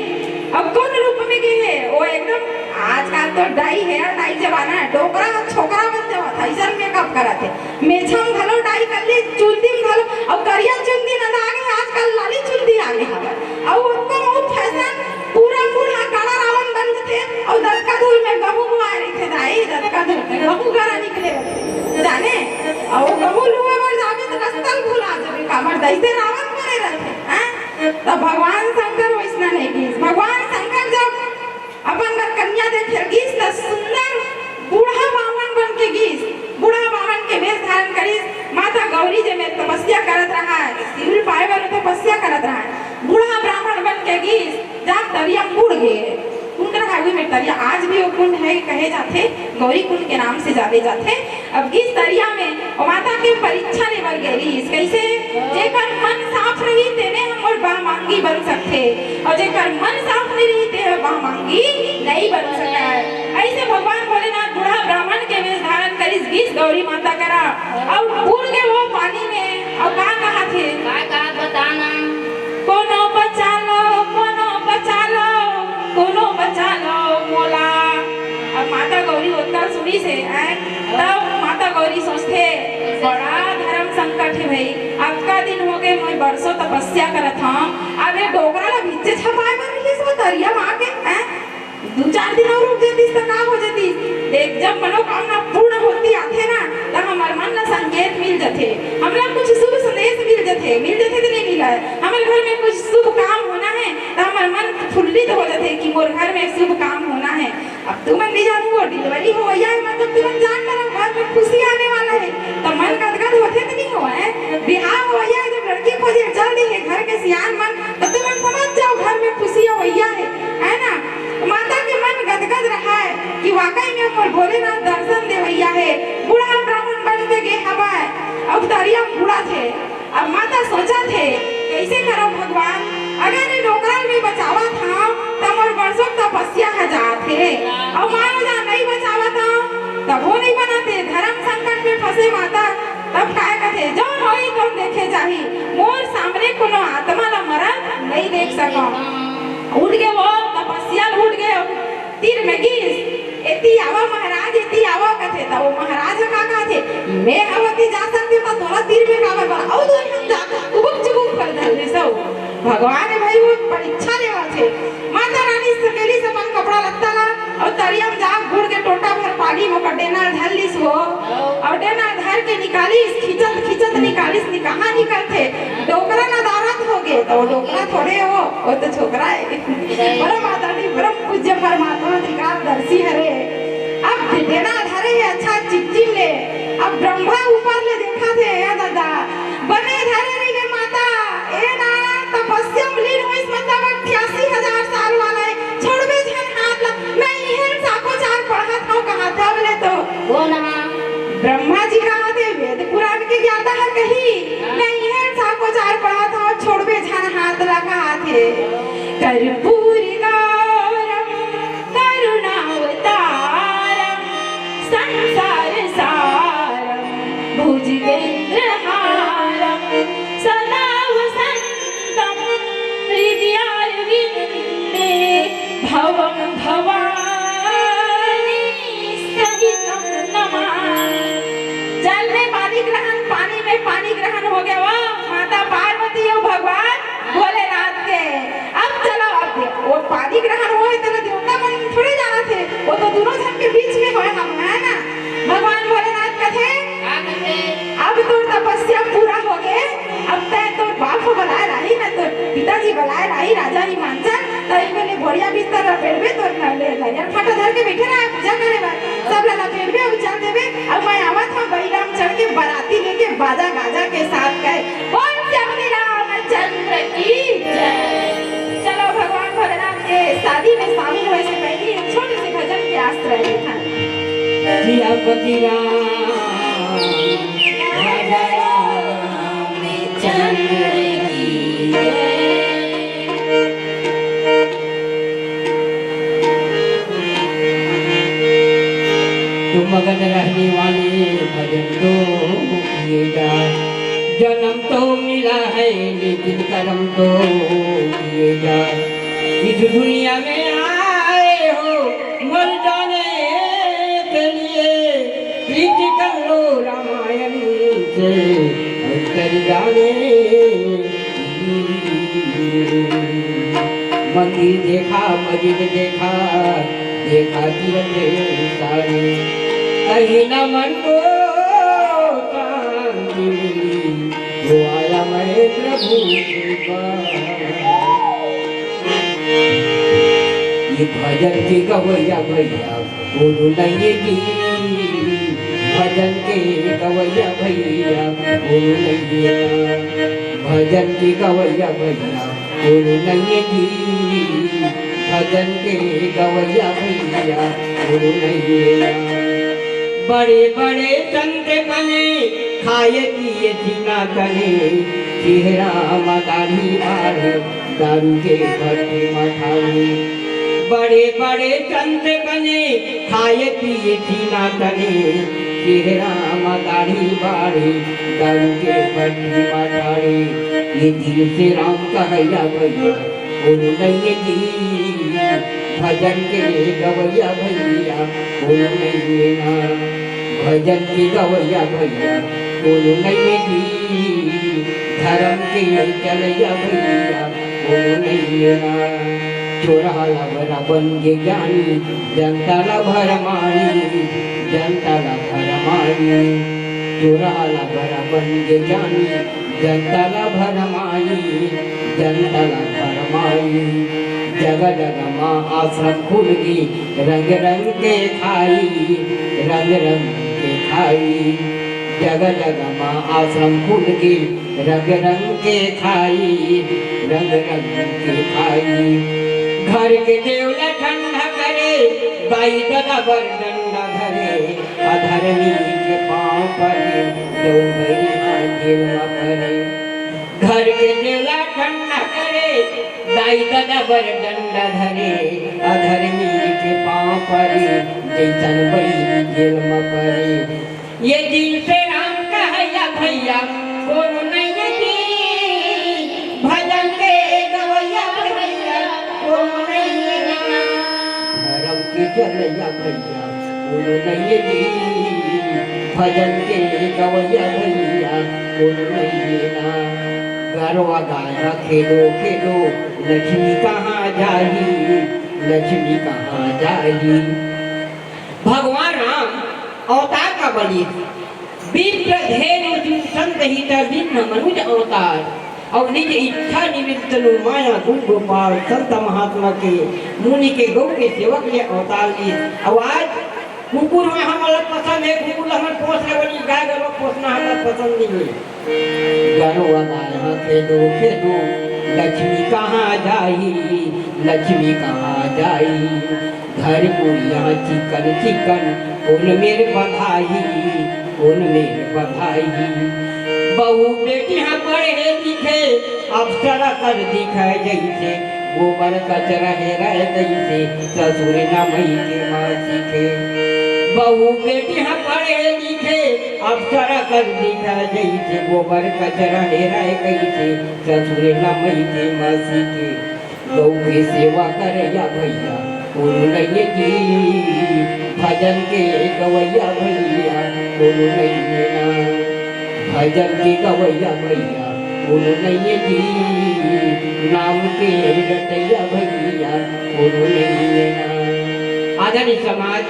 अब कौन रूप में गए है वो एकदम आजकल तो डाई हेयर डाई जमाना है डोकरा छोकरा बन जावा था इधर मेकअप कराते मेछम घलो डाई कर ली चुंदी घलो अब करिया चुंदी ना आगे आजकल लाली चुंदी आगे हवा अब उनको बहुत फैशन पूरा बूढ़ा काला रावण बन थे और दस का धूल में गहूं बुआ रही थे दाई दस का धूल में गहूं गरा निकले जाने और गहूं लुए पर जावे तो रस्तल भुला जावे कामर दैसे रावण बने रहते हैं तब भगवान शंकर वैसना नहीं की भगवान शंकर जब अपन कन्या देखे गीस तो सुंदर बूढ़ा बामन बन के गीस बूढ़ा बामन के वेश धारण करीस माता गौरी जे में तपस्या करत रहा है सिर पाए वाले तपस्या करत रहा है बूढ़ा ब्राह्मण बन के गीस जब तरिया मुड़ गए कुंड रहा में तरिया आज भी वो कुंड है कहे जाते गौरी कुंड के नाम से जाने जाते अब गीस तरिया में और माता के परीक्षा लेवल गई कैसे जेकर मन साफ रही तेने हम और बाह मांगी बन सकते और जेकर मन साफ नहीं रही ते बाह मांगी नहीं बन सकता ऐसे भगवान भोलेनाथ बूढ़ा ब्राह्मण के वेश धारण करीस गीस गौरी माता करा और कूद के वो पानी में और कहा थे बताना कोनो बचा लो मोला अब माता गौरी उत्तर सुनी से तब माता गौरी सोचते बड़ा धर्म संकट है भाई आज का दिन हो गए मैं बरसों तपस्या करत हूं अब ये डोगरा ला भीचे छपाए पर रही सो तरिया मां के 2-4 दिन और रुक जाती तो का हो जाती देख जब मनोकामना पूर्ण होती आथे ना तो हमार मन ला संकेत मिल जाते, हमला कुछ शुभ संदेश मिल जाते तो नहीं मिला है। हमारे घर में कुछ शुभ काम होना है तो हमार मन फुल्लित हो जाते कि मोर घर में शुभ काम होना है। अब तुम नहीं जानू वो डिलीवरी हो या मतलब तुम जान कर घर में खुशी आने वाला है तो मन गदगद होते तो नहीं हुआ है। बिहार हो या जब लड़की को जब चल दी है घर के सियान मन तो तुम समझ जाओ घर में खुशी हो है ना। माता के मन गदगद रहा है कि वाकई में मोर भोलेनाथ दर्शन देवैया है। बूढ़ा ब्राह्मण बन के गे हवा है, अब तरिया बूढ़ा थे। अब माता सोचा थे कैसे करो भगवान, अगर ये डोकरा में बचावा था तब मोर वर्षों तपस्या है जाते और मान जा नहीं बचावा था तब वो नहीं बनाते। धर्म संकट में फंसे माता तब काय कहते जो होई तो देखे जाही, मोर सामने कोनो आत्मा ला मरल नहीं देख सको। उठ गए वो तपस्या उठ गए तीर में गिस एती आवा महाराज एती आवा कथे तो वो महाराज का कहते मैं हवती जा सकती तो तोरा तीर में कावर बड़ा और दो हम जा उबक चुबक कर दे सब। भगवान है भाई वो परीक्षा लेवा थे। माता रानी सकेली से मन कपड़ा लगता ला और तरिया में जा गुड़ के टोटा भर पानी में कडेना धर लिस वो और डेना धर के निकालिस खिचत निकालिस कहाँ निकलते डोकरा ना दारत हो गए तो वो डोकरा थोड़े वो तो छोकरा है। बड़ा माता रानी परम पूज्य परमात्मा अधिकार दर्शी हरे। अब डेना धरे है अच्छा चिट्ठी ले अब ब्रह्मा ऊपर ले देखा थे या दादा बने धरे रही है माता ए ना तपस्या मिली हो इस मतलब 88,000 साल वाला है छोड़बे झन हाथ ला मैं इहे साको चार पढ़ा था कहा था बोले तो वो ना ब्रह्मा जी कहा थे वेद पुराण के ज्ञाता है कही मैं इहे साको चार पढ़ा था छोड़बे झन हाथ ला कहा थे। कर्पूरी गौरम करुणावतारम संसार सारम भुजगेंद्रहारम सदा वसंतम हृदयारविंदे भवं भवानी सहितं नमामि। जल में पानी ग्रहण हो गया वो माता पार्वती और भगवान भोलेनाथ के। अब चलो अब वो पानी ग्रहण हुए तो देवता मन थोड़े जाना थे वो तो दोनों जन के बीच में होए हम है ना। भगवान भोलेनाथ कथे अब तो तपस्या पूरा हो गए अब तय तो बाप बुलाए रही ना तो पिताजी बुलाए रही राजा ही मानचन तो इनमें बढ़िया बिस्तर लपेटबे तो लरिया फाटा धर के बैठे रहा पूजा करे बा सब ला लपेटबे उछल देबे। अब मैं आवत हूं बैराम चढ़ के बाराती लेके बाजा गाजा के साथ गए बोल श्री रामचंद्र की जय। चलो भगवान भोलेनाथ के शादी में शामिल होने से पहले एक छोटी सी भजन की आश्रय था। सियापति राम राजा रामचंद्र की जय। तुम मगन रहने वाले भजन तो किएगा, जन्म तो मिला है लेकिन कर्म तो किएगा। इस दुनिया में आए हो मर जाने के लिए, प्रीति कर लो रामायण से कर जाने। मंदिर देखा मस्जिद देखा, देखा तीर्थ सारे, कहीं न मन को शांति मिली, वो आया मैं प्रभु के पास। ये भजन के गवैया भैया बोलो नहीं जी, भजन के गवैया भैया बोलो नहीं, भजन के गवैया भैया बोलो नहीं जी, भजन के गवैया भैया बोलो नहीं। बड़े बड़े संत बने खाए पिए जीना कने, चेहरा मदारी आर दारू के भट्टे मठाने। बड़े बड़े संत बने खाए पिए जीना कने, चेहरा मदारी बारे दारू के भट्टे मठाने। ये दिल से राम कहैया भैया बोलो नहीं जी, भजन के गवैया भैया बोलो नहीं ना, भजन के गवैया भैया बोलो नहीं जी, धर्म के चलैया भैया बोलो नहीं ना। छोरा लभरा बन के ज्ञानी, जनता ला भरमानी, जनता ला भरमानी। चुराला भरा बंगे जानी जनताला भरमाई जनताला भरमाई जगह जगह माँ आश्रम खुल गई रंग रंग के खाई रंग रंग के खाई जगह जगह माँ आश्रम खुल गई रंग रंग के खाई रंग रंग के खाई घर के देवला ठंडा करे बाई दादा बर डंडा धरे अधर्मी के पाँव पर दो भैया देवला करे घर के देवला ठंडा करे दाई दादा बर डंडा धरे अधर्मी के पाँव पर जैसन बई जेल में पड़े ये दिल से राम कहया भैया कोनो नहीं जी भजन के गवैया भैया कोनो नहीं धर्म के चलैया भैया कोनो नहीं जी भजन के गवैया भैया कोनो नहीं ना गरवा गाया खेलो खेलो लक्ष्मी कहाँ जाही लक्ष्मी कहाँ जाही भगवान राम अवतार का बलि विप्रधेनु संत हित विघ्न मनुज अवतार और निज इच्छा निमित्त माया गुण गोपाल संत महात्मा के मुनि के गौ के सेवक लिए अवतार लिए। अब आज कुकुर में हमारा पसंद है कुकुर हमारे पोस है बनी गाय गरु पोसना हमारा पसंद नहीं है गरवा गाया खेदो लक्ष्मी कहाँ जाई लक्ष्मी कहाँ जाई घर पुरिया चिकन चिकन उन मेरे बधाई उन मेरे बधाई बहू बेटी हाँ पढ़े लिखे अप्सरा कर दिखाए जैसे गोबर कचरा हेराय जैसे ससुर न मई के माँ सीखे बहू बेटी हाँ पढ़े लिखे अप्सरा कर दिखाए जैसे गोबर कचरा हेराय कैसे ससुर न मई के माँ सीखे गौ की सेवा करे या भैया नहीं जी भजन के गवैया भैया बोलो नहीं ना भजन के गवैया भैया बोलो नहीं जी नाम के रटैया भैया बोलो नहीं ना। आदरणीय समाज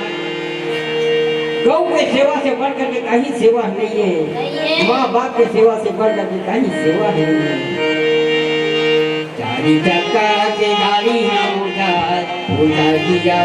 गौ के सेवा से बढ़कर के कहीं सेवा नहीं है माँ बाप के सेवा से बढ़कर के कहीं सेवा नहीं है। चारी चक्का के गाड़ी है उठा दिया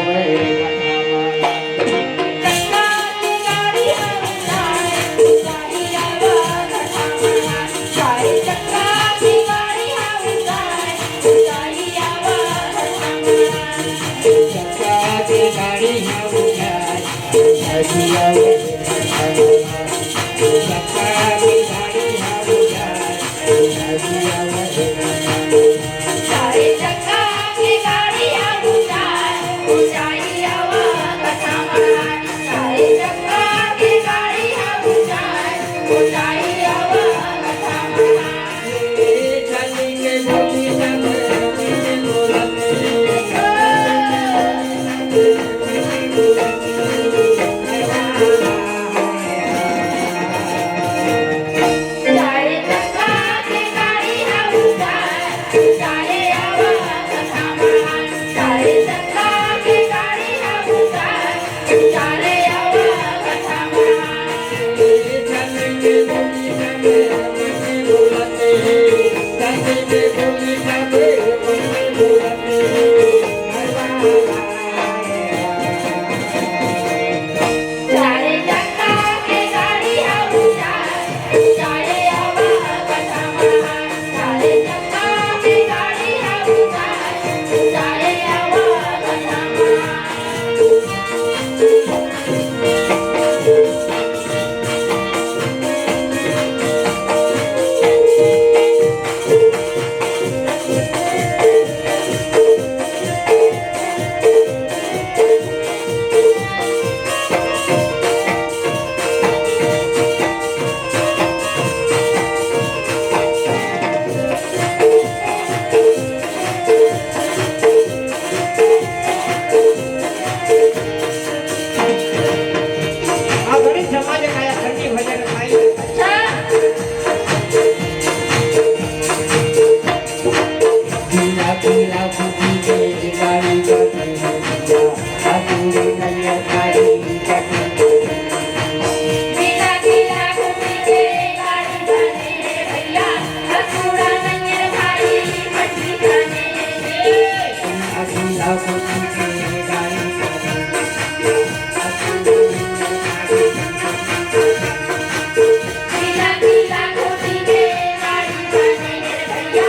नीला नीला कोटी के गाड़ी बने रे भैया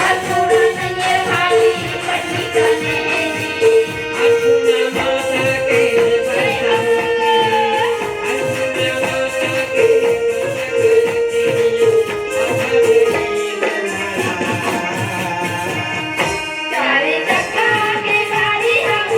असूरा नैयर भाई पटनी चले चारे चक्का के गाड़ी हम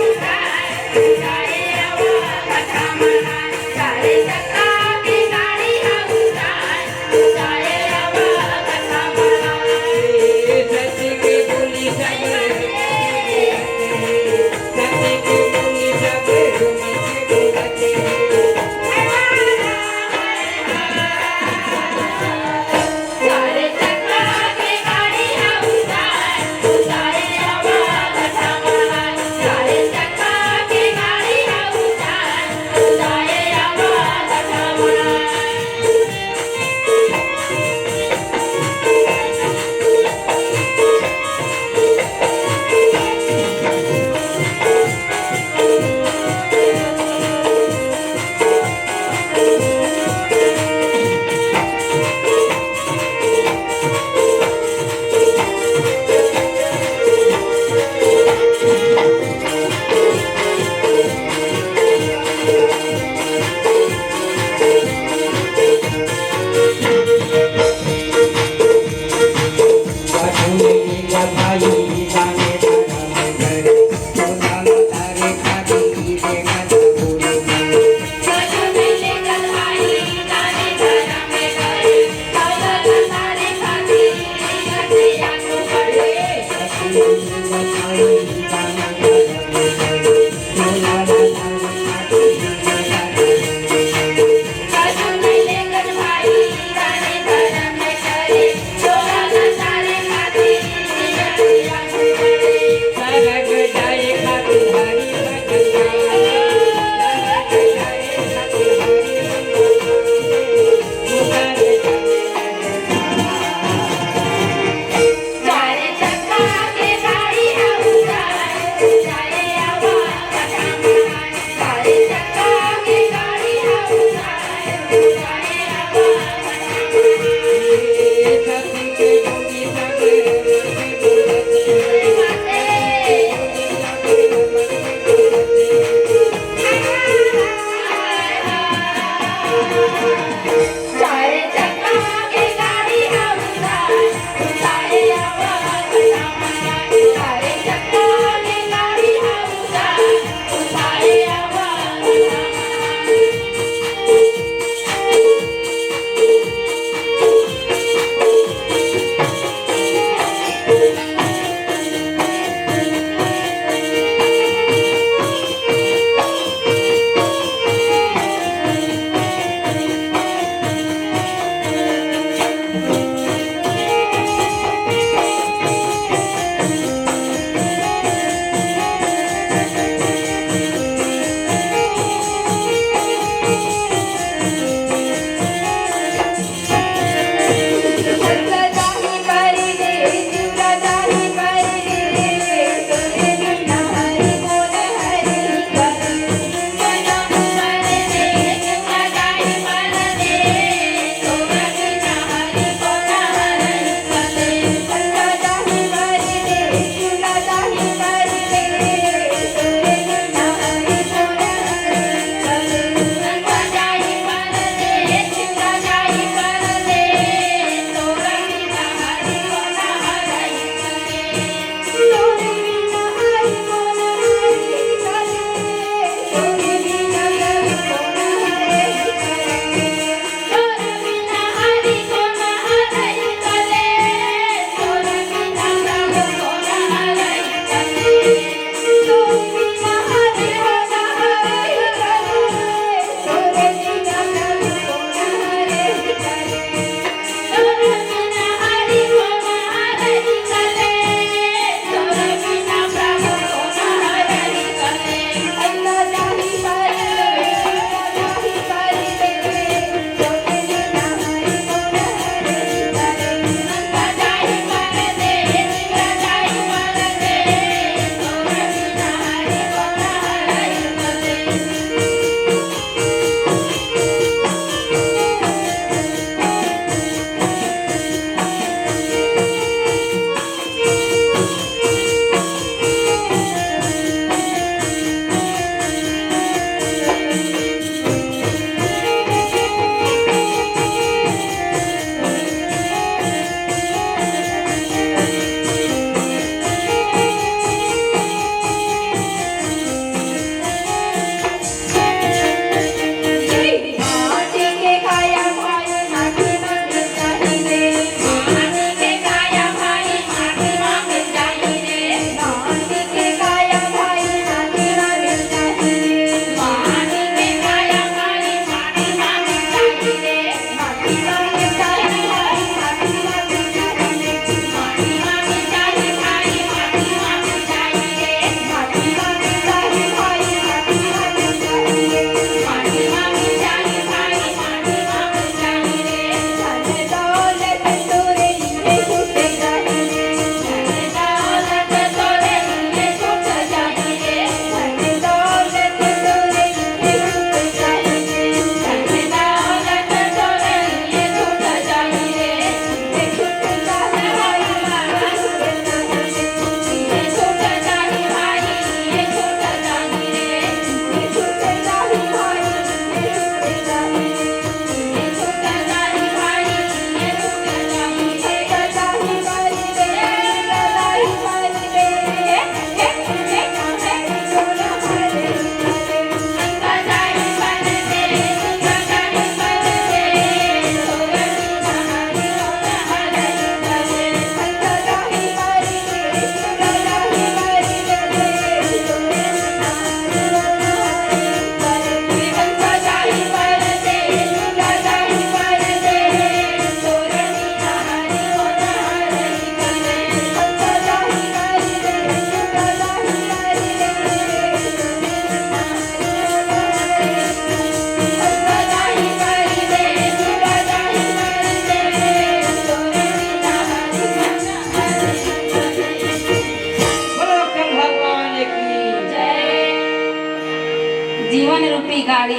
जीवन रूपी गाड़ी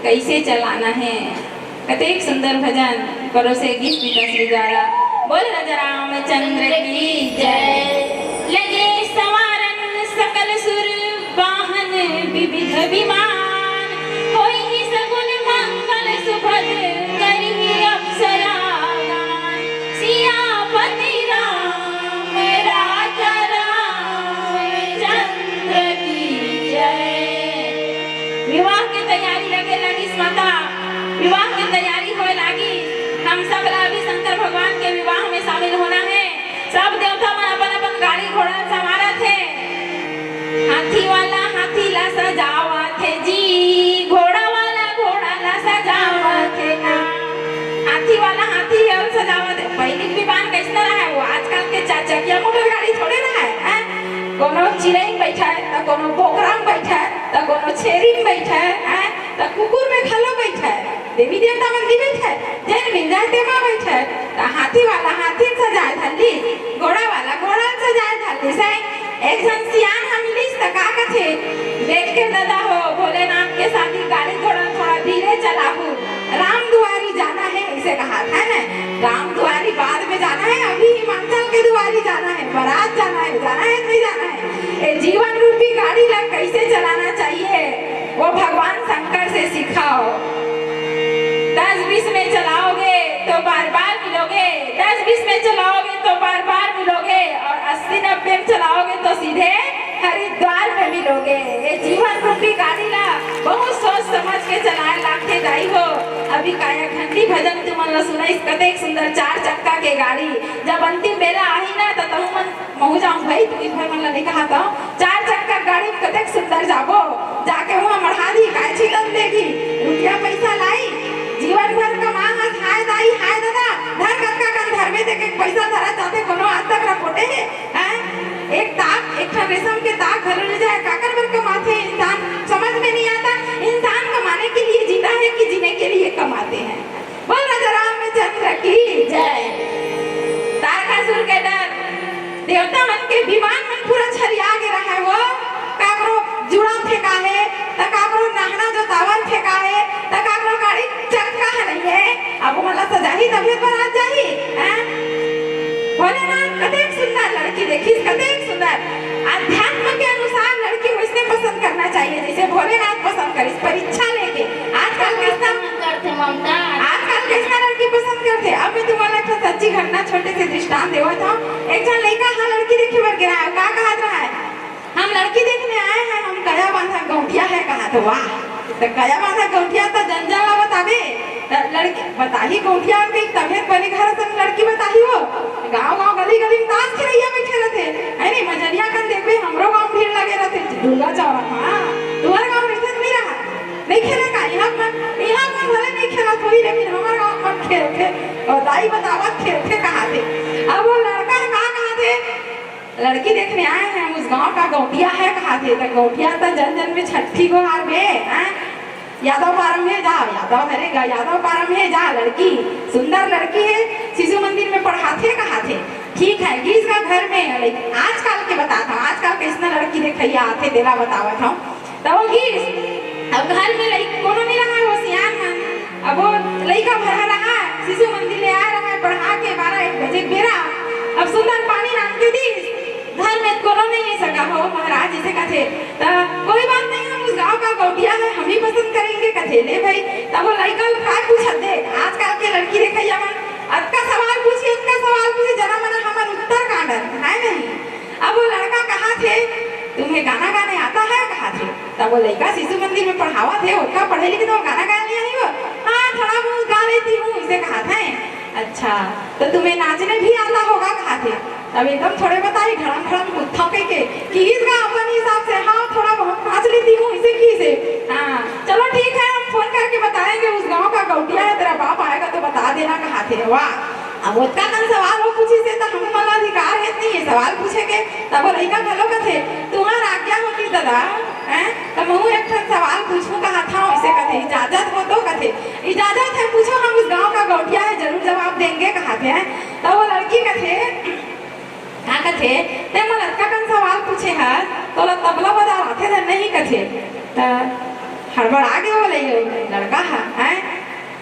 कैसे चलाना है। कतेक सुंदर भजन परोसे गीत पिता श्री द्वारा। बोल राजा रामचंद्र की जय। लगे सवारन सकल सुर वाहन विविध विमान, होई ही सगुन मंगल सुभद करिहि अप्सरा गान। सियापति राम राजा रामचंद्र की जय। विवाह की तैयारी लगे लगी माता, विवाह की तैयारी होए लगी। हम सब अभी शंकर भगवान के विवाह में शामिल होना है। सब देवता मन अपन अपन गाड़ी घोड़ा सवारा थे। हाथी वाला हाथी ला सजावा थे जी, घोड़ा वाला घोड़ा ला सजावा थे ना। हाथी वाला हाथी ला सजावा थे। पहले विमान कैसा रहा है वो आजकल के चार चकिया मोटर गाड़ी थोड़े ना है। कोनो चिड़ै बैठा है तो कोनो बोकरा में बैठा है तो कोनो छेरी में बैठा है तो कुकुर में खलो बैठा है। देवी देवता मंदिर बैठा है जैन मिल जाए तेमा बैठा है। तो हाथी वाला हाथी सजाए धल्ली, घोड़ा वाला घोड़ा सजाए धल्ली से। एक जन सियान हम लिस तका कथे देख के दादा हो भोलेनाथ के साथ ही गाड़ी घोड़ा थोड़ा धीरे चलाहू, राम दुआरी जाना है इसे कहा था ना। राम दुआरी बाद में जाना है, अभी हिमाचल के दुआरी जाना है, बारात जाना है नहीं जाना है। ये जीवन रूपी गाड़ी ला कैसे चलाना चाहिए वो भगवान शंकर से सिखाओ। 10-20 में चलाओगे तो बार बार मिलोगे, 10-20 में चलाओगे तो बार बार मिलोगे, और 80-90 में चलाओगे तो सीधे हरिद्वार में मिलोगे। ये जीवन रूपी गाड़ी ला बहुत सोच समझ के चलाए लाखे जाई हो। अभी काया घंटी भजन तुमन ला सुनाई कतेक सुंदर 4 चक्का के गाड़ी। जब अंतिम बेला आई ना तो तुम मन महू जाऊं भाई तुम भाई मन ला नहीं कहा था 4 चक्का गाड़ी में कतेक सुंदर जाबो, जाके वहां मढ़ा दी काय छिलन देगी, रुपया पैसा लाई, जीवन भर कमा हाय दाई हाय दादा धर कक्का कन धरवे दे के पैसा धरा चाहते कोनो आज तक रपोटे है। एक ताक एक रेशम के ताक घर ले जाए काकर भर कमाते हैं इंसान, समझ में नहीं आता इंसान कमाने के लिए जीता है कि जीने के लिए कमाते हैं। बोल राजा रामचंद्र की जय। तारकासुर के डर देवता मन के विमान मन पूरा छरिया के रहा है। वो काकरो जुड़ा फेंका है त काकरो नाहना जो तावर फेंका है त काकरो गाड़ी चक्का है नहीं है। अब मला सजाही तबियत बरात जाही। भोलेनाथ कतेक सुंदर लड़की देखी, कतेक सुंदर। अध्यात्म के अनुसार लड़की वैसे पसंद करना चाहिए जैसे भोलेनाथ पसंद करे, परीक्षा लेके। आजकल कैसा करते ममता, आजकल कैसा लड़की पसंद करते। अब मैं तुम्हारा एक सच्ची घटना छोटे से दृष्टांत देवा था। एक जन लड़का हाँ लड़की देखे बर गिरा है, का कहा रहा है हम लड़की देखने आए हैं, हम कया बांधा गौटिया है कहा। तो वाह तो कया बांधा गौटिया तो जंजाला बतावे लड़की बताही गौटिया के तबियत बने घर से लड़की बताही हो। गांव गली गली में ताश खेलैया बैठे रहते है नहीं मजरिया कर देखबे हमरो गांव भीड़ लगे रहते दुर्गा चौरा। हां तुम्हारे गांव में नहीं रहा नहीं खेले का यहाँ मन भले नहीं खेला कोई, लेकिन हमारे गांव में खेलते और दाई बतावा खेलते कहा थे। अब वो लड़का कहा थे लड़की देखने आए हैं उस गांव का गौटिया है कहा थे। तो गौटिया तो जन जन में छठी को हार में यादव पारम है जा, यादव हरेगा यादव पारम है जा। लड़की सुंदर लड़की है, शिशु मंदिर में पढ़ाते कहा थे। ठीक है गीस का घर में आजकल के बताता हूँ, आजकल कैसा लड़की देखैया आते देला बतावा था। तब वो गीस अब घर में कोनो नहीं रहा वो सियान मन। अब वो लड़का भरा रहा शिशु मंदिर ले आ रहा है पढ़ा के 12-1 बजे बेरा। अब सुंदर पानी नाम के दी घर में कोनो नहीं है सका हो महाराज जैसे कथे। कोई बात नहीं हम उस गांव का गौटिया है हम ही पसंद करेंगे कथे ले भाई। तब वो लड़का का पूछत दे आजकल के लड़की देखैया मन अतका सवाल पूछे जरा मना हमर उत्तर कांडन है नहीं। अब वो लड़का कहा थे तुम्हें गाना गाने आता है कहा थे। तब वो लड़का शिशु मंदिर में पढ़ावा थे उनका पढ़े लिखे तो गाना गाने आई हो। हाँ थोड़ा बहुत गा लेती हूँ इसे कहा था। अच्छा तो तुम्हें नाचने भी आता होगा कहा थे। तब एकदम थोड़े बताई घड़म घड़म गुत्था के कि इसका अपन हिसाब से हाँ थोड़ा बहुत नाच लेती हूँ इसे की से। हाँ चलो ठीक है हम फोन करके बताएंगे उस गांव का गौटिया है तेरा बाप आएगा तो बता देना कहा थे। वाह अब उसका कल सवाल हो पूछी से तो हम वाला अधिकार है नहीं है सवाल पूछे के। तब वो लड़का खलो कथे तुम्हारा आज्ञा होती दादा हैं तो मैं एक सवाल पूछूं कहा था इसे कथे इजाजत हो तो कथे इजाजत है पूछो हम उस गांव का गौटिया है जरूर जवाब देंगे कहा थे। तब वो लड़की कथे कहा कथे ते मैं लड़का कन सवाल पूछे है तो तबला बजा रहे थे नहीं कथे हड़बड़ आगे बोले लड़का है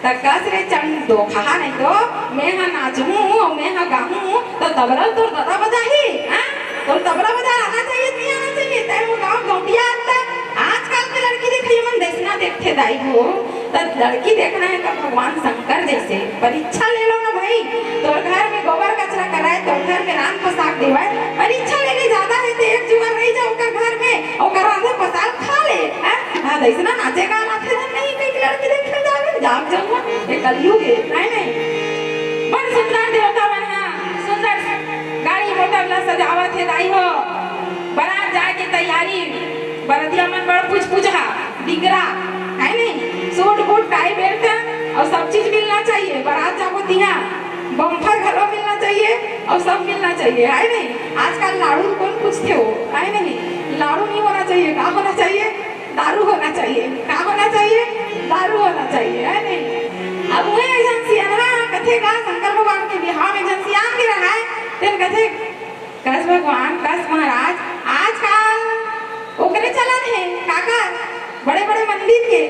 तो कस रे चंद दो खा नहीं तो मैं हाँ नाचूं और मैं हाँ गाऊं तो तबला तो दादा बजा ही हैं तो तबला बजा आना चाहिए नहीं आना चाहिए तय वो गाँव गौटिया आता आजकल के लड़की देखिए मन देखना देखते दाई हो तो लड़की देखना है तो भगवान शंकर जैसे परीक्षा ले लो ना भाई तो घर में गोबर कचरा कराए तो घर में रान पसाक देवाए परीक्षा लेने ज्यादा है तो एक जुआ रही जाओ कर घर में और राधे पसाक खा ले हैं हाँ ऐसा नाचेगा नाचे नहीं कई लड़की देखने जावे जाग जाऊंगा ये कलयुग है नहीं बड़ सुंदर देवता बना सुंदर गाड़ी मोटर ला सजावत है दाई हो बारात जाए की तैयारी बरतिया मन बड़ पूछा डिगरा है नहीं सूट बूट टाई बेल्ट और सब चीज मिलना चाहिए बारात जाओ दिया बम्फर घरों मिलना चाहिए और सब मिलना चाहिए है नहीं आजकल लाड़ू कौन पूछते हो है नहीं लाड़ू नहीं होना चाहिए क्या होना चाहिए दारू होना चाहिए क्या होना चाहिए दारू होना चाहिए है नहीं अब वो एजेंसियाना कथे का शंकर भगवान के बिहार में एजेंसियान के रहा है तेन कथे कस भगवान कस महाराज आजकल ओकरे चलन है काका बड़े बड़े मंदिर के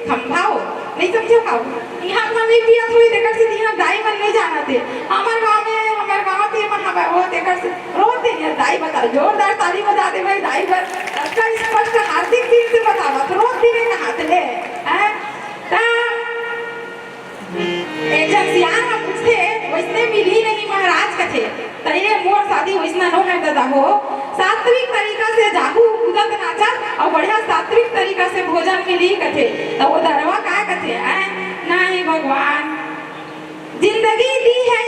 खंभाओ नहीं समझो खाओ यहाँ हम नहीं पिया थोड़ी देकर से यहाँ दाई मन नहीं जाना थे हमारे गांव थे वहाँ वो देकर से रोते हैं दाई बता जोरदार ताली बजा दे भाई दाई पर अच्छा स्पष्ट हार्दिक दिल से बतावा तो रोज दिन में हाथ ले हैं एजेंसियां हम पूछते वैसने मिली नहीं महाराज कथे तो ये मोर शादी वैसना नो है दादा हो सात्विक तरीका से जाहू कूदत नाचा और बढ़िया सात्विक तरीका से भोजन मिली कथे तो वो दरवा का कथे नहीं भगवान जिंदगी दी है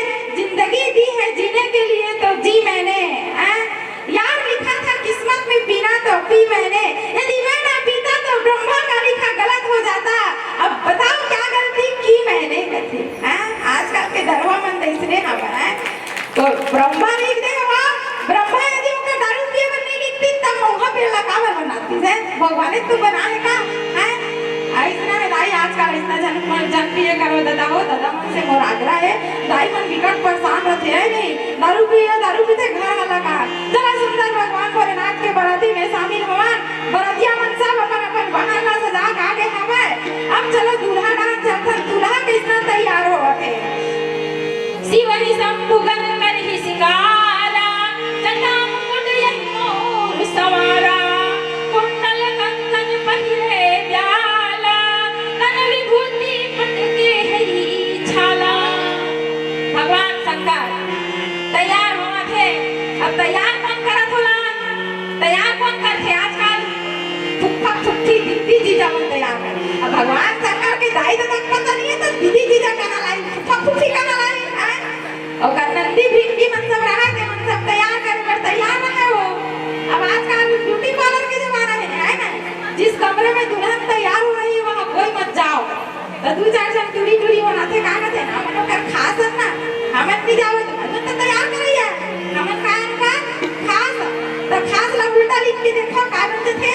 जीने के लिए तो जी मैंने यार लिखा था किस्मत में पीना तो पी मैंने यदि मैं ना पीता तो ब्रह्मा का लिखा गलत हो जाता अब बताओ क्या गलती की मैंने कथे आजकल के दरवा मन इसने हमारा तो ब्रह्मा लिख दे ब्रह्मा यदि उनका दारू पिए पर नहीं लिखती तब मौका पे लगावर बनाती है भगवान ने तो बना है का है ऐसा है दाई आजकल इतना जन पिए करो दादा मन से मोर आग्रह है दाई मन विकट परेशान रहते है नहीं दारू पीते घर वाला का जरा सुंदर भगवान भोलेनाथ के बराती में शामिल होवन बरातिया मन सब अपन बाहर ला सजा के आगे हवे अब चलो दूल्हा डांस चलता दूल्हा कितना तैयार होते शिवरी संपुगन कर ही सिंगारा चंदा मुकुट यही मोर सवारा कुंडल कंकन पहिरे ब्याला तन विभूति पटके हरी छाला भगवान शंकर तैयार हुआ थे अब तैयार कौन करत होला तैयार कौन करते आजकल फुक्का फुक्की दीदी जीजा मन तैयार कर अब भगवान शंकर के दाई तो तक पता नहीं है तो दीदी जीजा कहना लाई फुक्का फुक्की कहना लाई और नंदी भिंडी मन सब रहा थे मन सब तैयार ना है वो अब आजकल ब्यूटी पार्लर के जमाना है ना जिस कमरे में दुल्हन तैयार हो रही है वहाँ कोई मत जाओ तो दो चार जन टूरी बनाते का कहते ना हम लोग खास है ना हम नहीं जाओ तो तैयार कर रही है हम का खास तो खास ला उल्टा लिख के देखो का बनते थे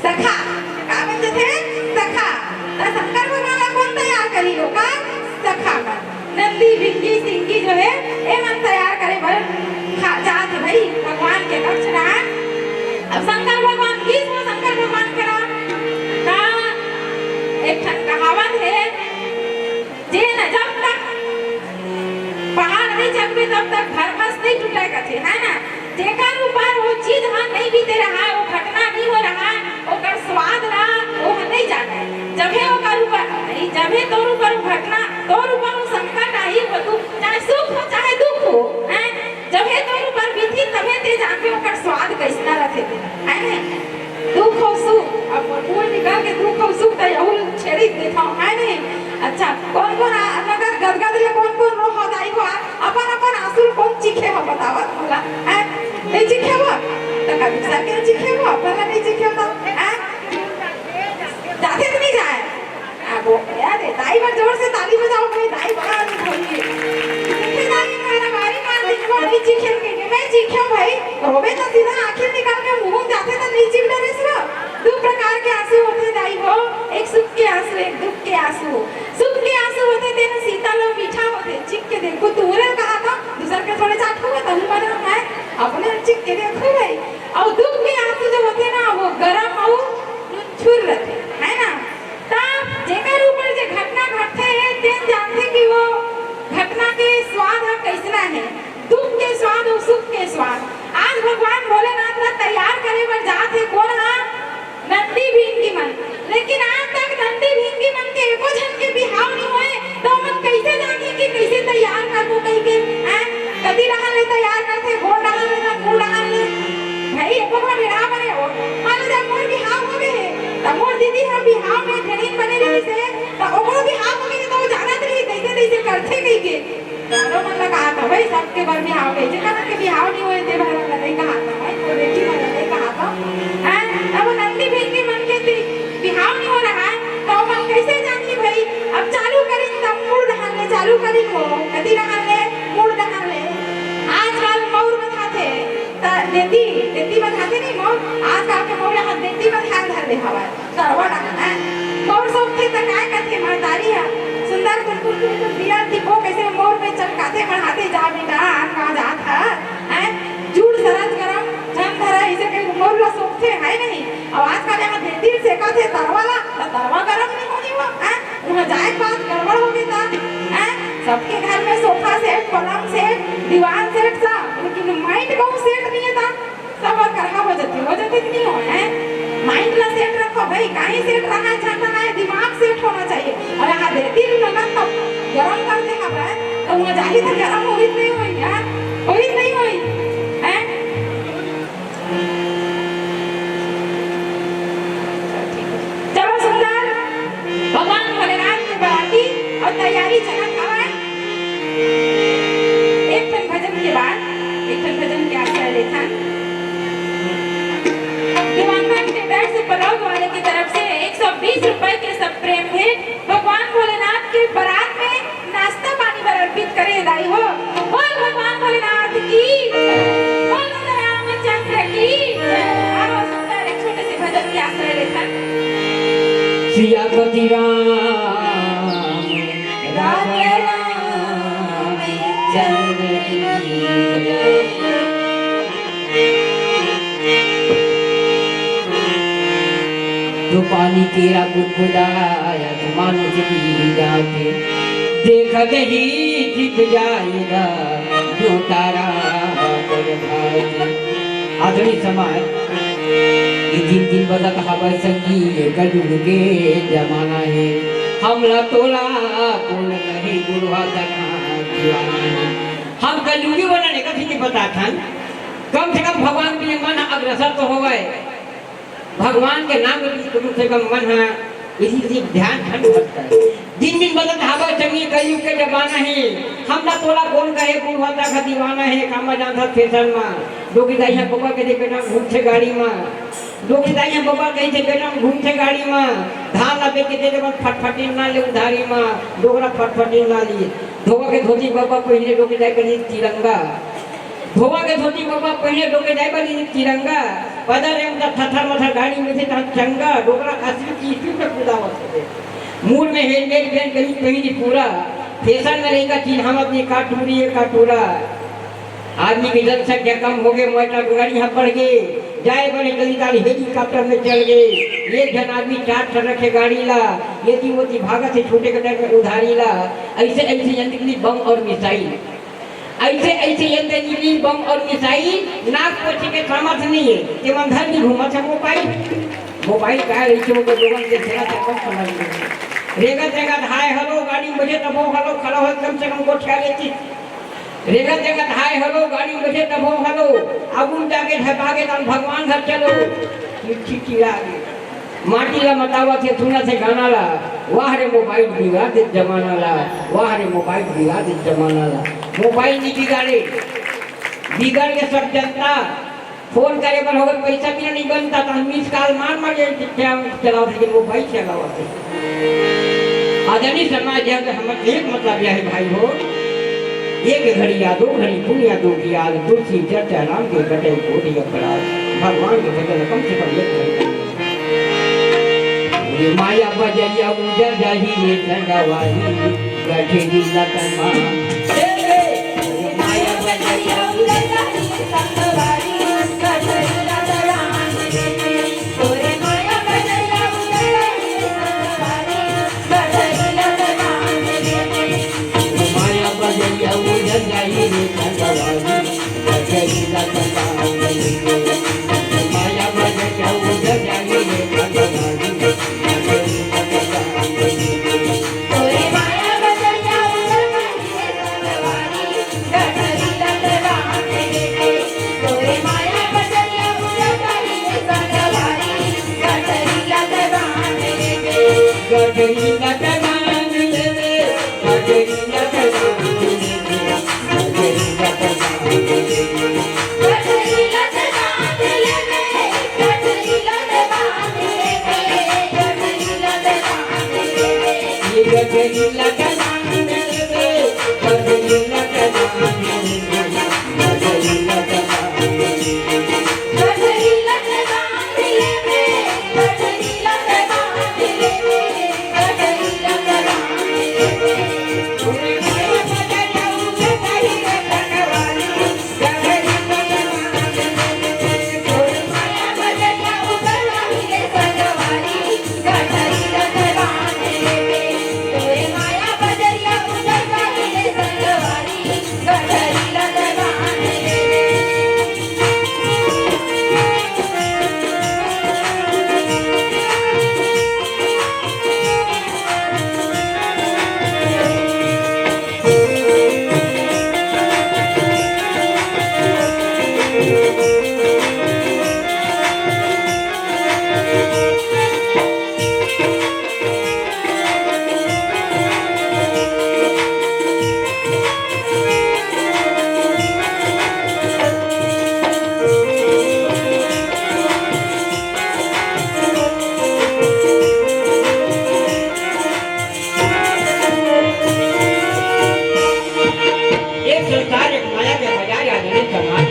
सखा का बनते थे सखा तो शंकर भगवान कौन तैयार करी होगा सखा का नंदी भिंगी सिंगी जो है ये मन तैयार करे भर जाते भाई भगवान के दक्षिणा अब शंकर भगवान किस में शंकर भगवान करा का एक ठन कहावत है जे न जब तक पहाड़ नहीं चढ़े तब तक घर बस नहीं टूटे कथे है ना जेकर ऊपर वो चीज हाँ नहीं बीते रहा वो घटना नहीं हो रहा ओकर स्वाद रहा वो नहीं जाने जब है ओकर ऊपर नहीं जब है तोर ऊपर घटना तोर ऊपर वो संकट आई वो दुख चाहे सुख हो चाहे दुख हो हैं जब है तोर ऊपर बीती तबे ते जाके ओकर स्वाद कैसना रखे है नहीं दुख हो सुख अब बोल निकाल के दुख हो सुख तो यहू छेड़ी देता है नहीं अच्छा कौन नगर गदगद ले कौन रो हो दाई को अपन आंसू कौन चीखे हो बतावत होला है नहीं चीखे हो तो कभी सके चीखे हो पहले नहीं चीखे तो है जाते तो नहीं जाए अब यार दाई पर जोर से ताली बजाओ भाई दाई बड़ा नहीं खोलिए चीखे दाई मेरा बारी मार दी को नहीं चीखे के मैं चीखे भाई रोवे तो सीधा आंखें निकाल के मुंह जाते तो नहीं चीख डरे सो दो प्रकार के आंसू होते दाई हो एक सुख के आंसू एक दुख के आंसू सुख के आंसू होते तेरे शीतल और मीठा होते चीख के देखो तूने कहा था दूसरे के थोड़े चाटो तनु बना है अपने चीख के देखो भाई और दुख के आंसू जो होते ना वो गरम और छुर रहते हैं बिहाव में धनिन बने रही से तो ओकरो बिहाव हो गई तो वो जानत रही कैसे कैसे करथे कही के तारो मन लगा था भाई सबके बार बिहाव कैसे करन के बिहाव नहीं होए ते भर नहीं कहा था भाई तो बेटी वाला नहीं कहा था हैं अब नंदी बहन के मन के बिहाव नहीं हो रहा है तो मन कैसे जानी भाई अब चालू करें तब मूड दहाने चालू करें वो कदी दहाने मूड दहाने आजकल मौर बधाते त देती बधाते नहीं मौर आजकल के मौर यहाँ देती बधा धर ले हवा सरवा डालना मौर सब थे त काय कथे महतारी है सुंदर कुल दिया दीपो कैसे मौर पे चमकाते बढ़ाते जा बेटा कहां जात है हैं जूड़ सरत गरम जम धरा इसे के मौर ला सोखते है नहीं अब आजकल यहाँ देती से कहते तरवाला तरवा गरम नहीं होनी वो हैं वहां जाए बात गड़बड़ हो गई था हैं सबके घर में सोफा सेट पलंग सेट दीवान सेट था लेकिन माइंड को सेट नहीं है था सब करहा हो जाते कि नहीं हो है माइंड ला सेट रखो भाई काहे सेट रहा जाता है दिमाग सेट होना चाहिए और यहाँ देती लगन तब गरम कर दे हवा तो वहां जाही तो गरम होई नहीं होई है होई नहीं होई है चलो सुंदर भगवान भोलेनाथ की बराती और तैयारी चला था एक भजन के बाद एक भजन के आश्रय लेखा दिवानगंज के डेढ़ से पलौद वाले की तरफ से 120 रुपए के सब प्रेम भेंट भगवान भोलेनाथ के बारात में नाश्ता पानी पर अर्पित करे दाई हो बोल भगवान भोलेनाथ की बोल रामचंद्र की आओ सुंदर एक छोटे से भजन के आश्रय लेखा सियापति राम राजा चंद्र तो पानी तेरा बुदबुदाया तो मानो जमीन जाके देखा ही जीत जाएगा जो तारा आधुनिक समाज ये दिन बदल हवा संगी कलयुग के जमाना है हमला तोला बोल नहीं गुरुआ दीवाना है हम कलयुगी बनाने का ठीक पता था कम से कम भगवान के लिए मन अग्रसर तो हो गए भगवान के नाम कम से कम मन है इसी ध्यान ठंड होता है दिन बदल हवा चंगी कलयुग के जमाना है हमला तोला कौन कहे गुरुवाता का दीवाना है कामा जाता फैशन में लोग दाइया बाबा के देखे ना घूमते गाड़ी में लोग दाइया बाबा कहे थे बेटा घूमते गाड़ी में धान ना बेच के दे दे फटफटी ना ले उधारी में डोगरा फटफटी ना लिए धोवा के धोती बाबा पहले लोग जाए के तिरंगा धोवा के धोती बाबा पहले लोग जाए के तिरंगा पदर एम द थथर मथर गाड़ी में से चंगा डोगरा असली की स्पीड पे कूदा होते मूड में हेलमेट पहन कहीं कहीं पूरा फैशन में रहेगा चीज हम अपनी काटूरी है काटूरा आदमी की जनसंख्या कम हो गए मोटर गाड़ी यहाँ पड़ गए जाए बड़े गलीदारी हेलीकॉप्टर में चल गए एक जन आदमी 4 टन रखे गाड़ी ला यदि वो भागा से छोटे कटर में उधारी ला ऐसे ऐसे यंत्र बम और मिसाइल ऐसे ऐसे यंत्र निकली बम और मिसाइल नाक पोछे के सामर्थ्य नहीं है कि मन घर में घूमा था मोबाइल का रही वो लोगों के सेना से कम समझ रेगत हाय हेलो गाड़ी मुझे तबो हेलो खड़ा हो कम से कम गोठिया लेती रेगत हाय हेलो गाड़ी मुझे तबो हेलो अब उन जाके भागे तब भगवान घर चलो चिड़चिड़ा माटी ला मतावा थे सुना से गाना ला वाह रे मोबाइल बिगाड़ दे जमाना ला वाह रे मोबाइल बिगाड़ दे जमाना ला मोबाइल नहीं बिगाड़ के सब जनता फोन करे पर होगा पैसा भी नहीं बनता तो हम मिस कॉल मार चलाओ थे मोबाइल चलाओ थे आदरणीय समाज है तो हम एक मतलब यह है भाई हो एक घड़ी या 2 घड़ी पुण्य 2 की याद तुलसी चर्चा राम के कटे कोटि अपराध भगवान के भजन कम से कम 1 घंटा माया बजरिया उजर जाही रे ठंडवाही गठेरी लतमा माया बजरिया उजर जाही रे ठंडवाही गठेरी लतमा तोरे माया बजरिया उजर जाही रे ठंडवाही गठेरी लतमा माया बजरिया उजर जाही रे ठंडवाही गठेरी लतमा माया बजरिया उजर जाही रे ठंडवाही तोरे बजरी लगना मेरे पे बजरी लगना मेरे पे बजरी लगना बजरी लगना दिले में बजरी लगना दिले में बजरी लगना दिले में तूने माया बजरिया उसे कही रे भगवानी बजरी लगना मेरे पे तोरे माया बजरिया उतर रही रे संगवारी गठरी लगना दिले में तोरे माया बजरिया उतर रही रे संगवारी गठरी लगना दिले में एक सरकार एक माया के बाजार आ गए समाज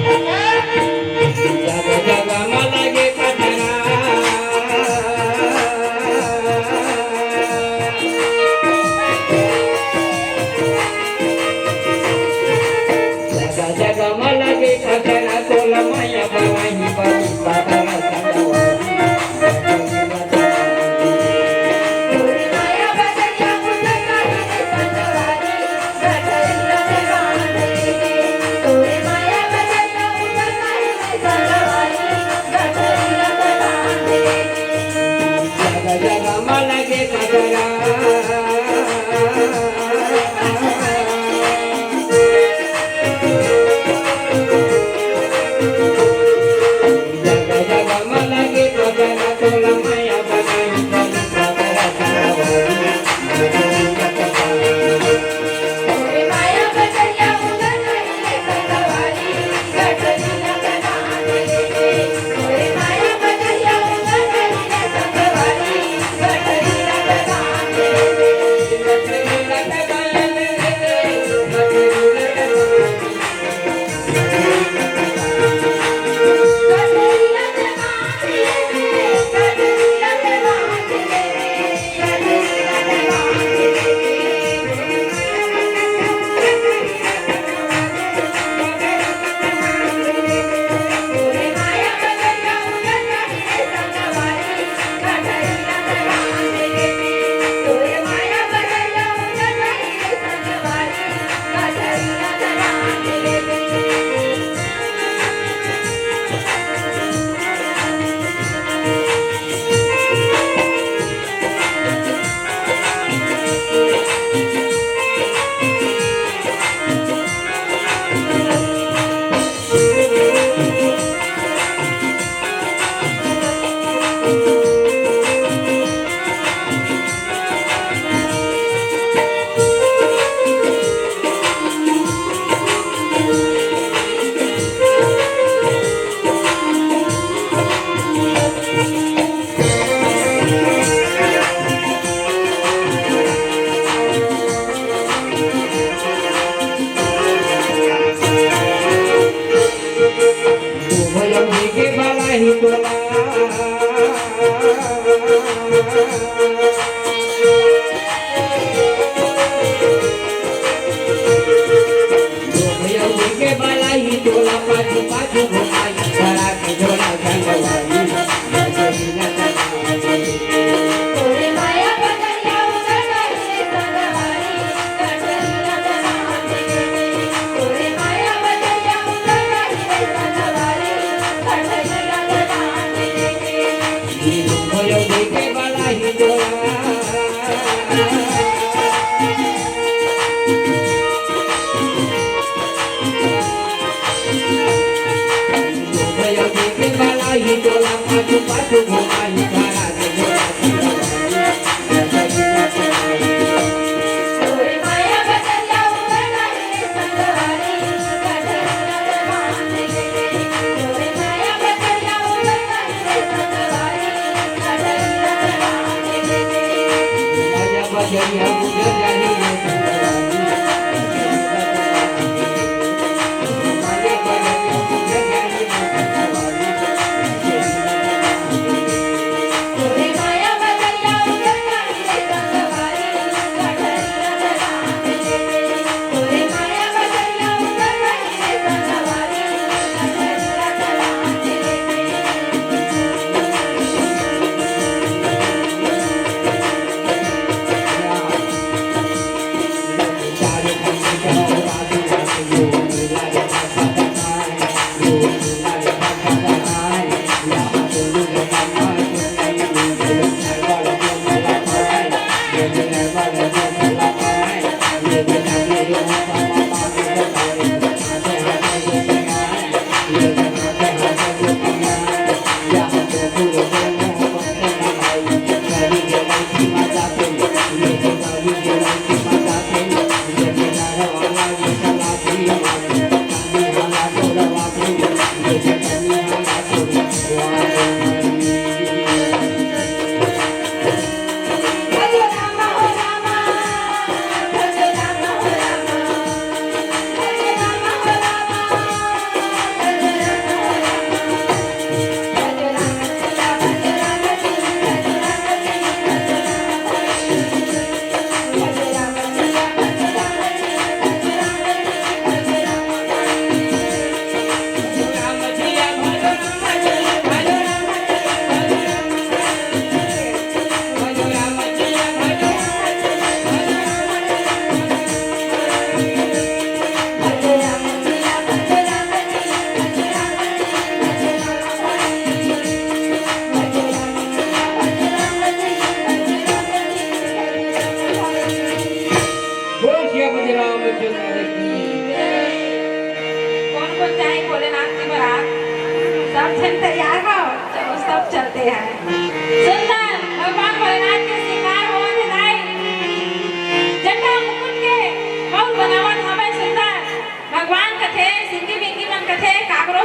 जग जग में लगे कचरा जग जग में लगे कचरा तो लमाया बवाही बड़ी बाबा तोरे माया बजरिया उतर रही रे संगवारी गठरी लगना दिले में तोरे माया बजरिया उतर रही रे संगवारी गठरी लगना दिले में जग जग में लगे कचरा जग जग में लगे कचरा तो लमाया बवाही बड़ी बाबा तोरे माया बजरिया उतर रही रे संगवारी गठरी लगना दिले में तोरे माया बजरिया उतर रही रे संगवारी गठरी लगना दिले में गठरी लगना दिले में गठरी लगना दिले में गठरी लगना दिले तोरे माया बजरिया उतर रही रे संगवारी गठरी लगना दिले में तोरे माया बजरिया उतर रही रे संगवारी गठरी लगना दिले में के बाला ही टोला के बाला ही टोला पाछू पाछू घुमाई बड़ा के झोला गंगवाई तोरे माया बजरिया उतर रही रे संगवारी गठरी लगना दिले में तोरे माया बजरिया उतर रही रे संगवारी गठरी लगना दिले में के बाला ही टोला के बाला ही टोला पाछू पाछू घुमाई बड़ा के झोला तोरे माया बजरिया उतर रही रे संगवारी गठरी लगना दिले में तोरे माया बजरिया उतर रही रे संगवारी गठरी लगना दिले में बजरिया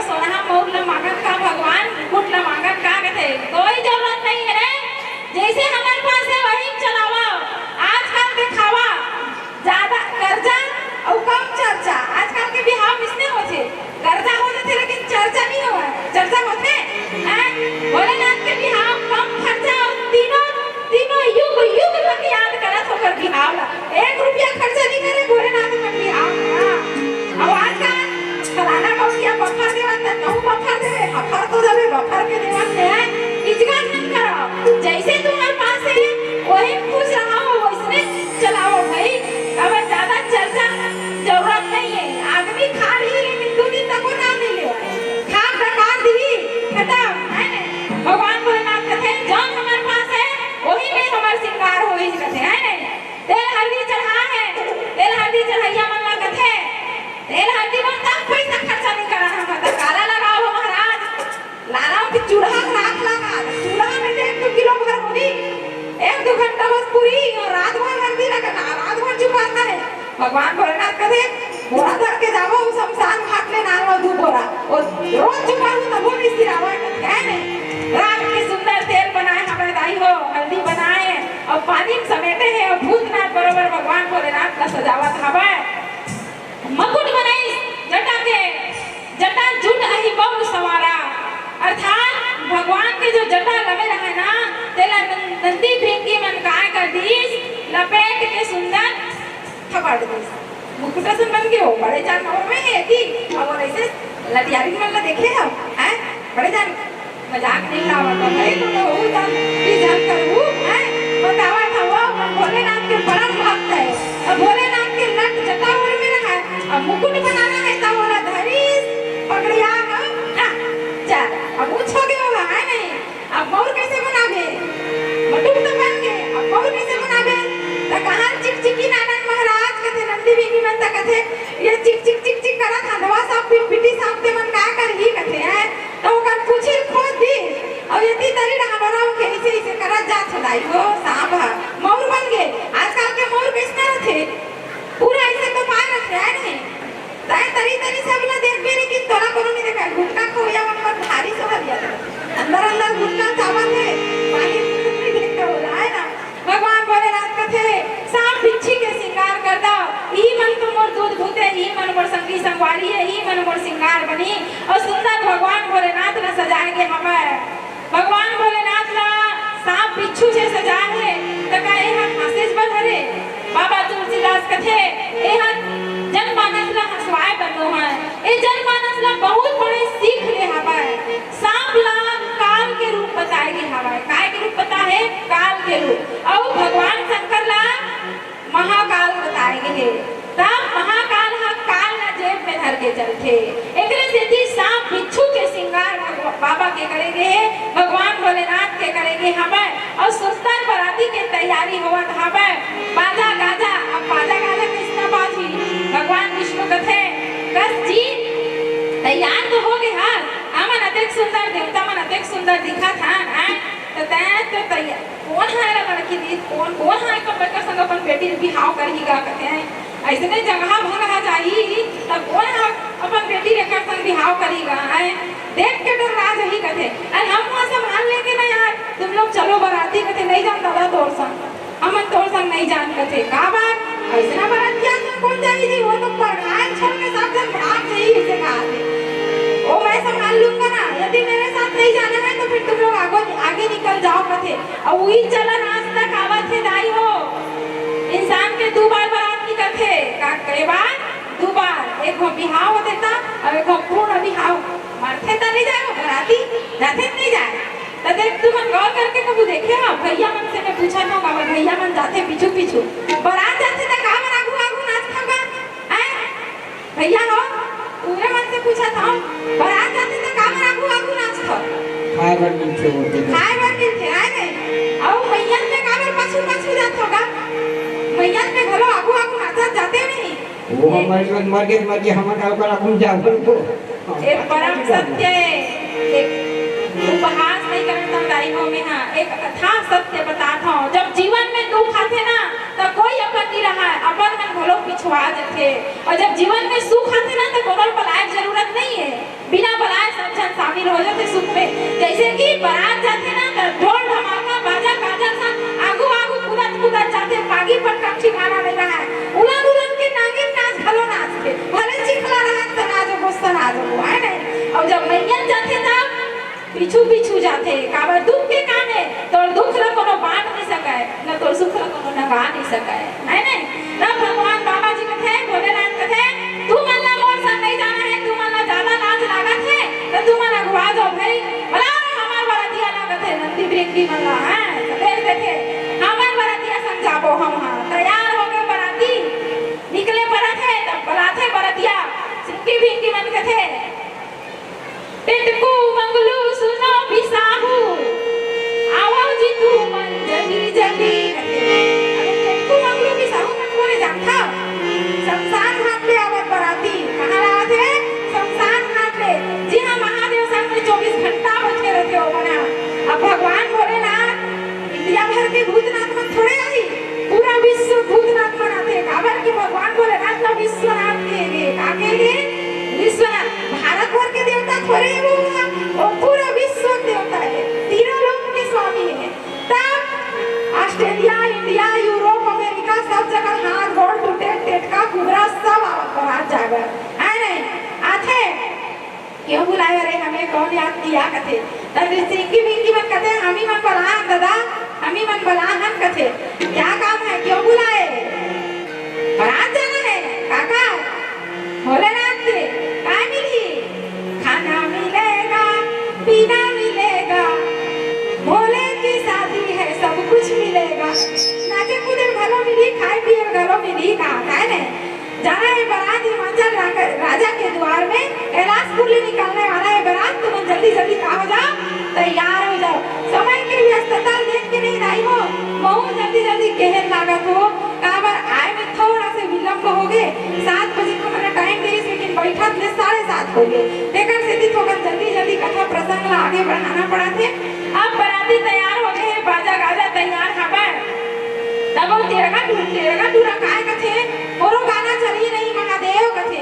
सोना मोर ला मांगत का भगवान मुकुट ला मांगत का कहते कोई जरूरत नहीं है रे जैसे हमारे पास है वही चलावा आजकल दिखावा ज्यादा कर्जा और कम चर्चा आजकल के बिहाव इसने होते कर्जा होते थे लेकिन चर्चा नहीं हुआ चर्चा होते हैं भोलेनाथ के बिहाव कम खर्चा और तीनों युग युग तक याद करत होकर बिहाव 1 रुपया खर्चा नहीं करे भोलेनाथ का बिहाव अब आजकल फलाना कौटिया बफर देवत त कहूं बफर देवे बफर तो देवे बफर के देवत है इजगा नहीं करो जैसे तुम्हारे पास है वही खुश रहो वैसने चलाओ भाई अब ज्यादा चर्चा जरूरत नहीं है आदमी खा रही लेकिन 2 दिन तक ना मिले खा टका दी खत्म है भगवान भोलेनाथ कहते हैं जौन हमारे पास है वही में हमार श्रृंगार होई कहते हैं नहीं तेल हल्दी चढ़ा है तेल हल्दी चढ़ाइया मन ला कहते तेल हल्दी में तक पैसा खर्चा नहीं करा हम तो काला लगाओ महाराज लाला की चूल्हा राख लगा चूल्हा में 1 किलो भर होगी 1-2 घंटा बस पूरी और रात भर हल्दी लगना रात भर चुपाता है भगवान भोलेनाथ कहते बोरा धर के जाओ शमशान घाट ले नारवा 2 बोरा और रोज चुपाऊ तब वो मिस्त्री आवा कहते हैं नहीं रात के सुंदर तेल बनाए हमें दाई हो हल्दी बनाए और पानी समेटे हैं और भूतनाथ बरोबर भगवान भोलेनाथ का सजावट हवा मकुट बनाई जटा के जटा जुट अहि बहु सवारा अर्थात भगवान के जो जटा लगे रहे ना तेला नंदी भृंगी मन काय कर दीस लपेट के सुंदर थपड़ दीस मुकुट से बन के हो बड़े जान और में है थी और ऐसे लटियारी में देखे हम हैं बड़े जान मजाक नहीं लावा तो भाई तुम तो हो जान ये जान करू हैं बतावा था वो भोलेनाथ के परम भक्त है अब भोलेनाथ के लट जटा और में रहा है अब मुकुट बनाना है तो बोला धरीस पकड़िया चल अब पूछोगे होगा है नहीं अब मोर कैसे बनावे मटुक तो बन गए अब मोर कैसे बनावे तो कहां चिकचिकी नानक महाराज कहते नंदी बीनी मन तक कहते ये चिक चिक चिक चिक करा धंधवा सब पिटी सब ते मन का कर ही कहते हैं तो ओकर पूछी खोज दी और यति तरी हमारा के ऐसे करा जा छलाई हो सांप मोर बन गए आजकल के मोर कैसे रहते पूरा ऐसे तो पार रखते हैं नहीं ताई तरी तरी सब ना देख भी नहीं कि तोरा कोनो नहीं देखा गुटका खोया मन पर भारी सब दिया अंदर अंदर गुटका चावल है पानी नहीं देखते हो रहा है ना भगवान भोलेनाथ कहते सांप बिच्छी के श्रृंगार कर दो ई मन तो मोर दूध भूते ई मन मोर संगी संगवारी है ई मन मोर श्रृंगार बनी और सुंदर भगवान भोलेनाथ ने सजाएंगे हमें भगवान भोलेनाथ ला सांप बिच्छू से सजाए है तो का एहा हंसेज बधरे बाबा तुलसीदास कहते एहा जनमानस ला हंसवाए बनो है ए जनमानस ला बहुत बड़े सीख ले हवा सांप ला काल के रूप बताएगी हवा काय के रूप पता है काल के रूप और भगवान शंकर ला महाकाल बताएंगे है तब महाकाल हा काल ना जेब में धर के चलते एकरे सेती सांप बिच्छू के श्रृंगार बाबा के करेंगे भगवान भोलेनाथ के करेंगे हमें और सुंदर बराती के तैयारी होवत हमें बाजा गाजा अब बाजा गाजा किसना बाजी भगवान विष्णु कहते कस जी तैयार तो हो गए हां हमन अतेक सुंदर देवता मन अतेक सुंदर दिखा था हैं तो तैयार कौन है लड़की दी कौन है कब संग अपन बेटी बिहाव करहीगा कहते हैं ऐसे नहीं जगह भंग आ जाई तब कौन है अपन बेटी लेकर संग बिहाव करेगा है देख के डर राज ही कहते अरे हम वहां संभाल लेके ना यार तुम लोग चलो बराती कहते नहीं जानता था तोर संग हमन तोर संग नहीं जान कहते का बात ऐसे ना बरातिया संग कौन जाई जी वो तो परघान छोड़ के सब जन भाग जाई ऐसे कहा थे ओ मैं संभाल लूंगा ना यदि मेरे साथ नहीं जाना है तो फिर तुम लोग आगे निकल जाओ कहते और वही चला रास्ता कावत थे दाई हो इंसान के 2 बार बारात निकलते का करे बार 2 बार एक हो बिहाव होते था और एक हो पूर्ण बिहाव मरते तो नहीं जाए बराती जाते नहीं जाए तो देख तुम गौर करके कबू देखे हो भैया मन से मैं पूछा था का भैया मन जाते पीछू पीछू बारात जाते तो का मन आगू आगू नाच खागा हैं भैया हो पूरे मन से पूछा था बारात जाते तो का मन आगू आगू नाच खा खाए बर मिलते होते खाए बर मिलते है नहीं और भैया में का बर पछू पछू जात होगा भैया में घलो आगू आगू नाचत जाते नहीं वो हमारे मर के हम का ऊपर अपन जाओ तो एक परम सत्य एक उपहास नहीं करता दाई हो में हां एक अथाह सत्य बताता हूं जब जीवन में दुख आते ना तो कोई अपन नहीं रहा अपन मन घलो पीछे छुआ जाते। और जब जीवन में सुख आते ना तो कोनो बलाय जरूरत नहीं है, बिना बलाय सब जन शामिल हो जाते सुख में। जैसे कि बारात जाते ना तो ढोल धमाका बाजा गाजा सा आगू आगू कूदत कूदत जाते, पागी पर का ठिकाना नहीं रहा है। उलन उलन के नागिन नाच घलो नाच के भले चिखला रहा तो नाचो गोस्ता नाचो है नहीं। और जब मैयन जाते तब पीछू पीछू जाते काबर दुख के काने तोर दुख ला कोनो बांट नहीं सकाय न तोर सुख ला कोनो नगा नहीं सकाय है नहीं। तब भगवान बाबा जी कथे भोलेनाथ कथे तू मल्ला मोर संग नहीं जाना है, तू मल्ला ज्यादा लाज लागत है तो तू मल्ला घुआ जाओ भाई भला हमार बरातिया लागत है नंदी ब्रेकी मल्ला है देख देखे हमार बरातिया संग जाबो हम हां तैयार हो गए बराती निकले बरात है तब बराते बरातिया सिंकी भिंकी मन कथे टिटकू मंगलू सुनो बिसाहू आओ जी तू मन जगी जगी टिटकू मंगलू बिसाहू मन बोले जाता शमशान घाट ले आवत बराती कहां आवत है शमशान घाट ले। जी हां महादेव संग में 24 घंटा बैठे रहते हो बना। अब भगवान भोलेनाथ इंडिया भर के भूतनाथ में थोड़े आई, पूरा विश्व भूतनाथ मनाते काबर कि भगवान भोलेनाथ का विश्वनाथ के काके विश्वनाथ भारत भर के देवता थोड़े वो पूरा विश्व देवता है, तीनों लोक के स्वामी है। तब ऑस्ट्रेलिया इंडिया यूरोप अमेरिका सब जगह हाथ गोड़ टूटे टेटका कुबरा सब बाहर जागा है नहीं आथे क्यों बुलाए रे हमें कौन याद किया कथे तब सिंकी बिंकी मन कथे हमी मन बला दादा हमी मन बला हम कथे क्या काम है क्यों बुलाए बारात जाना है काका भोलेनाथ के काय मिली खाना मिलेगा पीना मिलेगा भोले की शादी है सब कुछ मिलेगा नाचे कूदे घरों मिली खाए पिए घरों मिली कहा है ने जाना है बारात हिमाचल राजा के द्वार में कैलाशपुर ले निकलने वाला है बारात। तुम जल्दी जल्दी कहा हो जाओ तैयार हो जाओ समय की व्यस्तता देख के नहीं रही हो बहुत जल्दी जल्दी कहन लागत हो काबर आए में थोड़ा से विलंब हो गए 7 बजे को मेरा टाइम दे लेकिन बैठक ले 7:30 हो गए देखकर से थोड़ा जल्दी जल्दी कथा प्रसंग ला आगे बढ़ाना पड़ा थे। अब बराती तैयार हो गए बाजा गाजा तैयार खबर तब वो तेरगा टूरा काय कथे औरो गाना चली नहीं महादेव कथे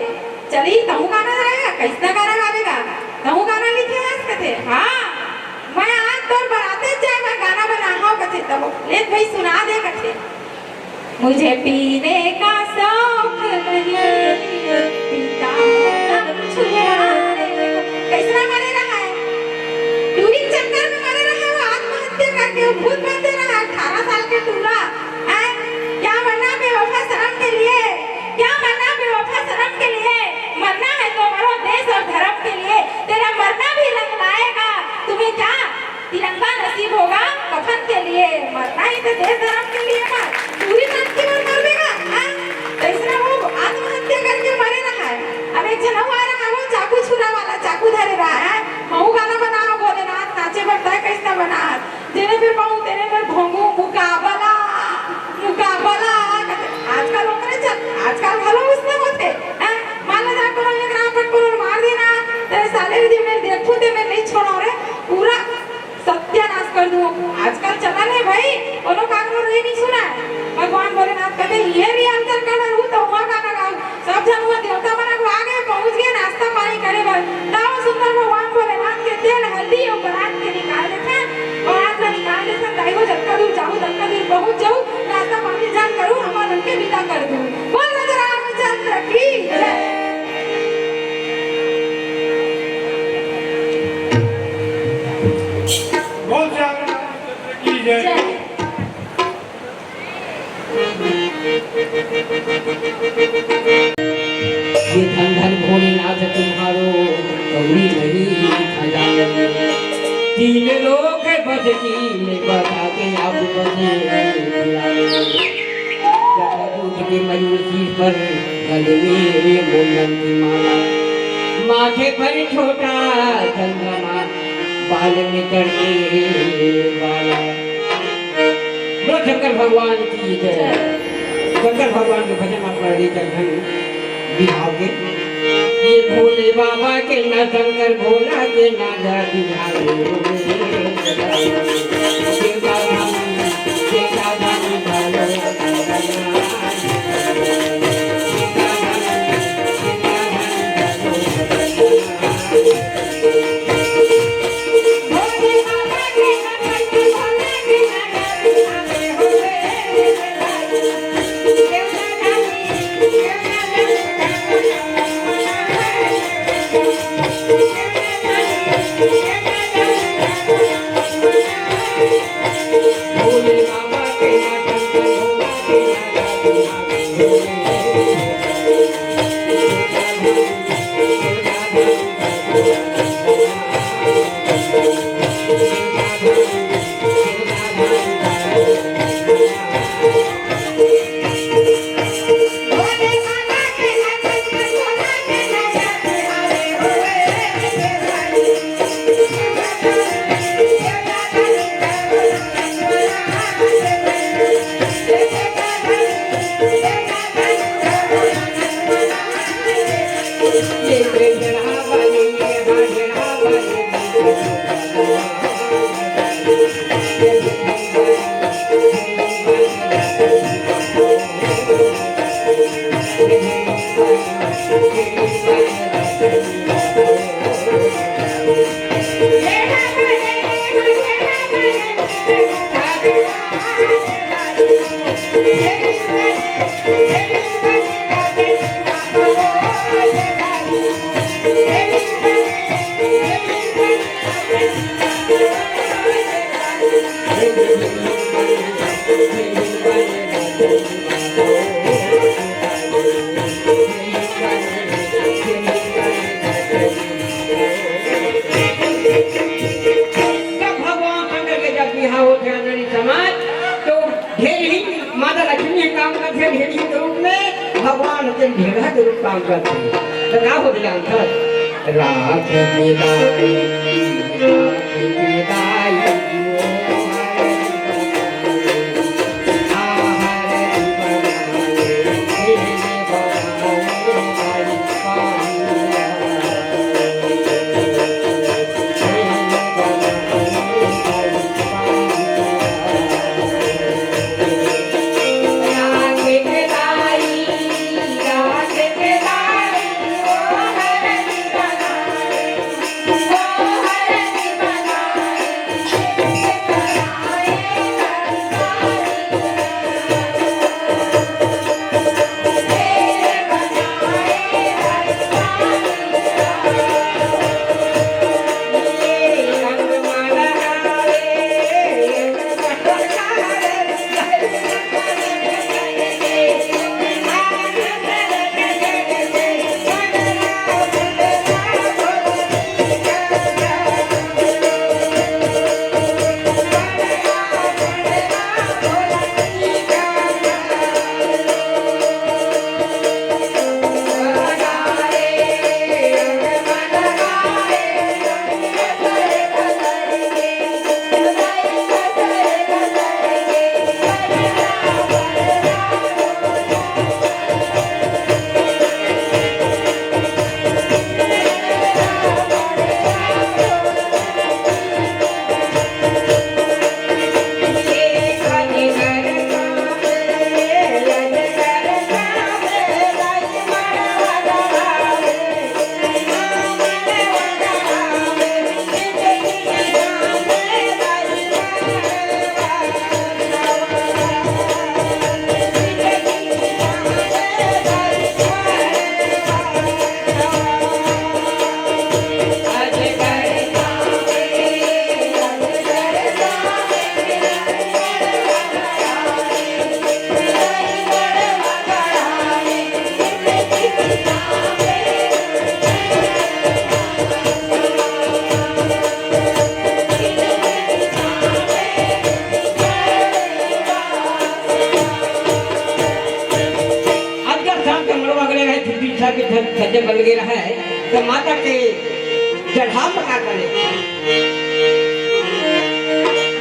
चली तहु गाना गाएगा कैसा गाना गावेगा तहु गाना लिखे हंस कथे हां मैं आज तोर बराते जाए मैं गाना बना हो कथे तब ले भाई सुना दे कथे मुझे पीने का शौक नहीं पीता छुड़ाने को कैसा मरे रहा है टूरी चक्कर में मरे रहा है आत्महत्या करके भूत बनते रहा 18 साल के टूरा है क्या मरना बेवफा शर्म के लिए क्या मरना बेवफा शर्म के लिए मरना है तो मरो देश और धर्म के लिए तेरा मरना भी रंग लाएगा तुम्हें क्या तिरंगा नसीब होगा कफन के लिए मरना ही तो देश धर्म के लिए मर पूरी मन की मर देगा तो इसने वो आत्महत्या करके मरे रहा है। अब एक जन आ रहा है वो चाकू छुरा वाला चाकू धरे रहा है हूँ गाना बनाओ भोलेनाथ नाचे बढ़ता है कैसा बना जेने फिर पाऊँ तेरे पर भोंगू मुकाबला मुकाबला आजकल ओकरे चल आजकल भलो उसने होते हैं मान लो जाकर एक रापट पर मार देना तेरे साले दी मैं देखूं ते मैं नहीं छोड़ा रे पूरा सत्यानाश कर दूं आजकल चला नहीं भाई कोनो कागरो रे नहीं सुना भगवान भोलेनाथ कहते ये भी अंतर कर रहूं तो वहां गाना गाओ सब जन हुआ देवता बना को आगे पहुंच गए नाश्ता पानी करे बस ताओ सुंदर भगवान भोलेनाथ के तेल हल्दी और बरात के निकाल देते और आज निकाल देते ताई वो जब करूं जाऊं तब कभी पहुंच जाऊं नाश्ता पानी जान करूं हमारे के विदा कर दूं बोल रामचंद्र की जय। बोल रामचंद्र की जय। ये धन भोलेनाथ तुम्हारो कौड़ी नहीं खजाने 3 लोग बद कीन बता के आप बदे दूध के मयूसी पर गले में मोलन की माला माथे पर छोटा चंद्रमा बाल में चढ़के वाला। बोलो शंकर भगवान की जय। शंकर भगवान के भजन आप पढ़ चल बिहार के ये भोले बाबा के ना शंकर भोला के ना बिहार के जब भगवान शंकर के जब बिहार होते हैं अंजनी समाज तो ढेर ही माता लक्ष्मी काम करते हैं ढेर ही के रूप में भगवान के ढेरा के रूप काम करते हैं तो क्या हो गया अंतर राख विदाई सज्जन बन गए है तो माता के चढ़ाव का करे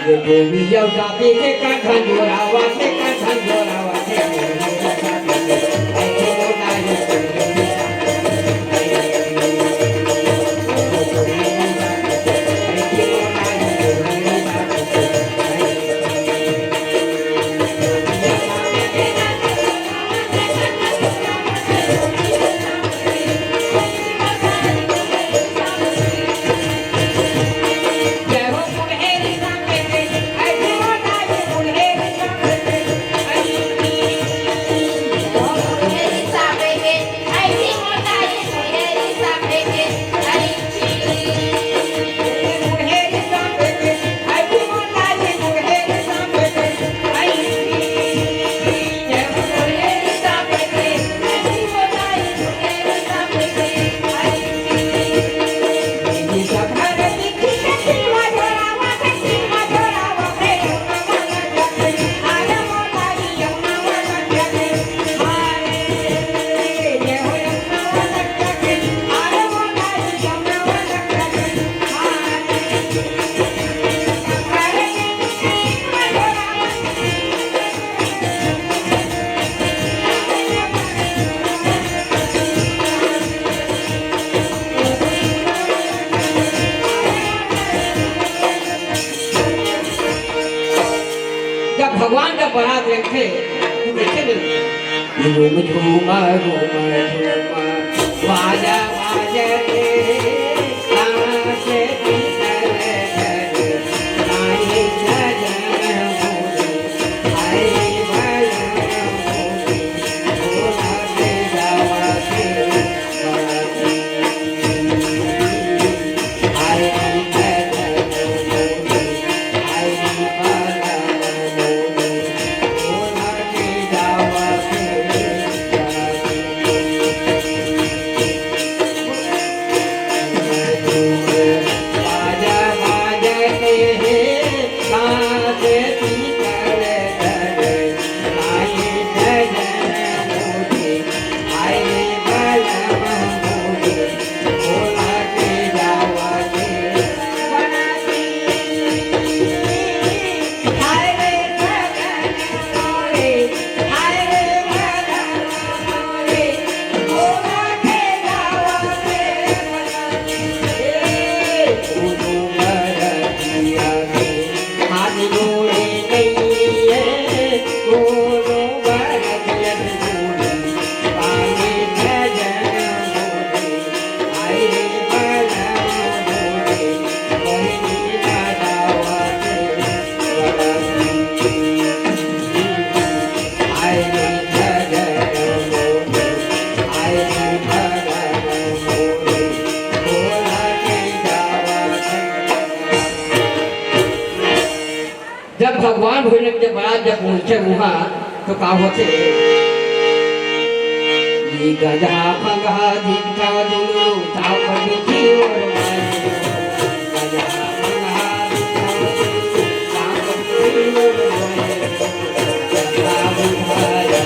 ये गोवी जब जाते के का धंजोरावा से का धंजोरावा से ऐसे मोटा ही जय हो पुनहेरी सांगे ऐसे मोटा ही पुनहेरी सांगे जब भगवान का बारात रखे तो कैसे मिलते झूम झूमा झूमा झूमा बाजा बाजा रे नाचे तीतर रे नाई जगन होले आई भयन होले ओला के जावा के बाराती आई भयन होले आई बाला होले ओला के जावा के बाजा बाजा के साथे तीतर रे नाई जगन होले आई भयन होले ओला के जावा के बाराती हाय रे गगन मोरे हाय रे गगन मोरे ओला के जावा के बाराती उनु बरतिया के हाथ जोड़े गई है उनु बरतिया जोड़ी पानी भजन मोरे आई रे भजन मोरे मोहिनी राजावा के बाराती आई रे भजन मोरे आई रे भजन मोरे ओला के जावा के जब भगवान भोजन के बाद जब पहुंचे वहां तो का होते ये गजा भंगा दीक्षा दुलु ताप बिची और मानो गजा भंगा दीक्षा दुलु ताप बिची और मानो गजा बुधाया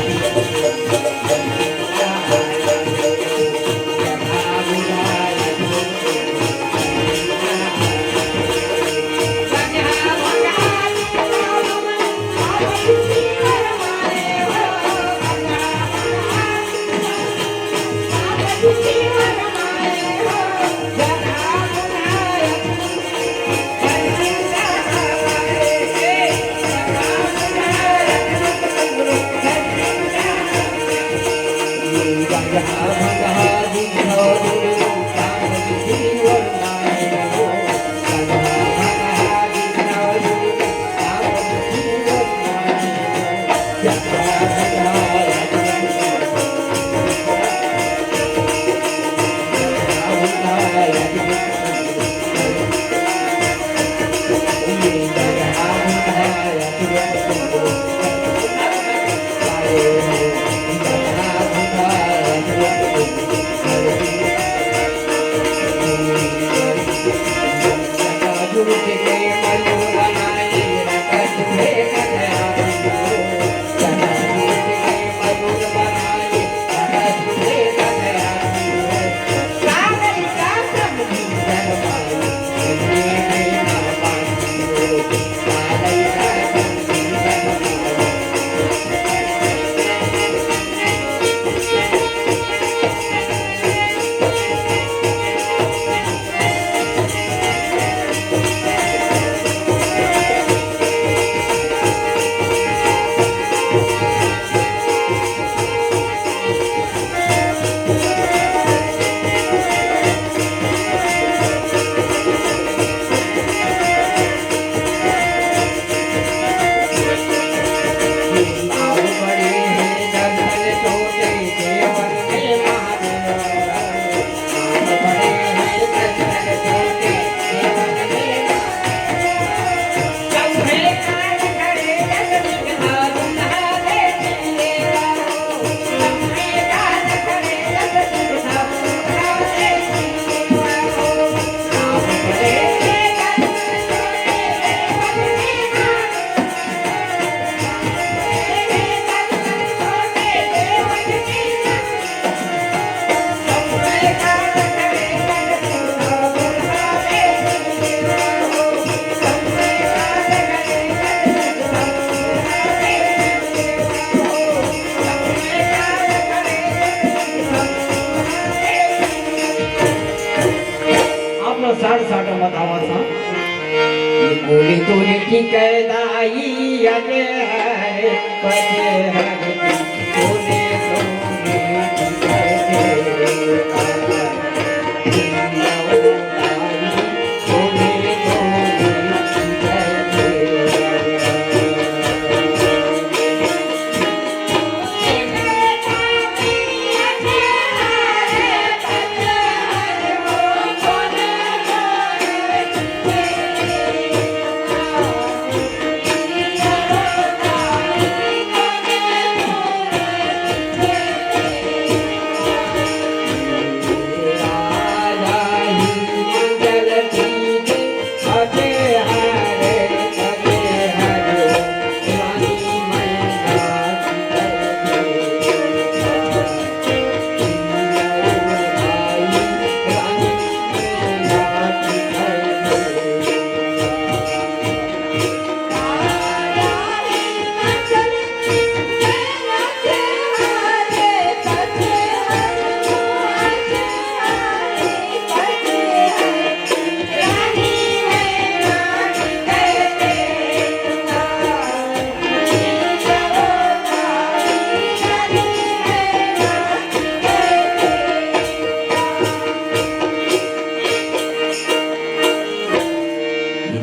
साठ साठ मत आवाज बोली तोरे की कहदाई अजे हरे पजे हरे सोने सोने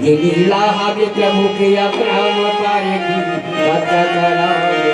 ये लीला हवे प्रभु के अपना अवतार की कथा करावे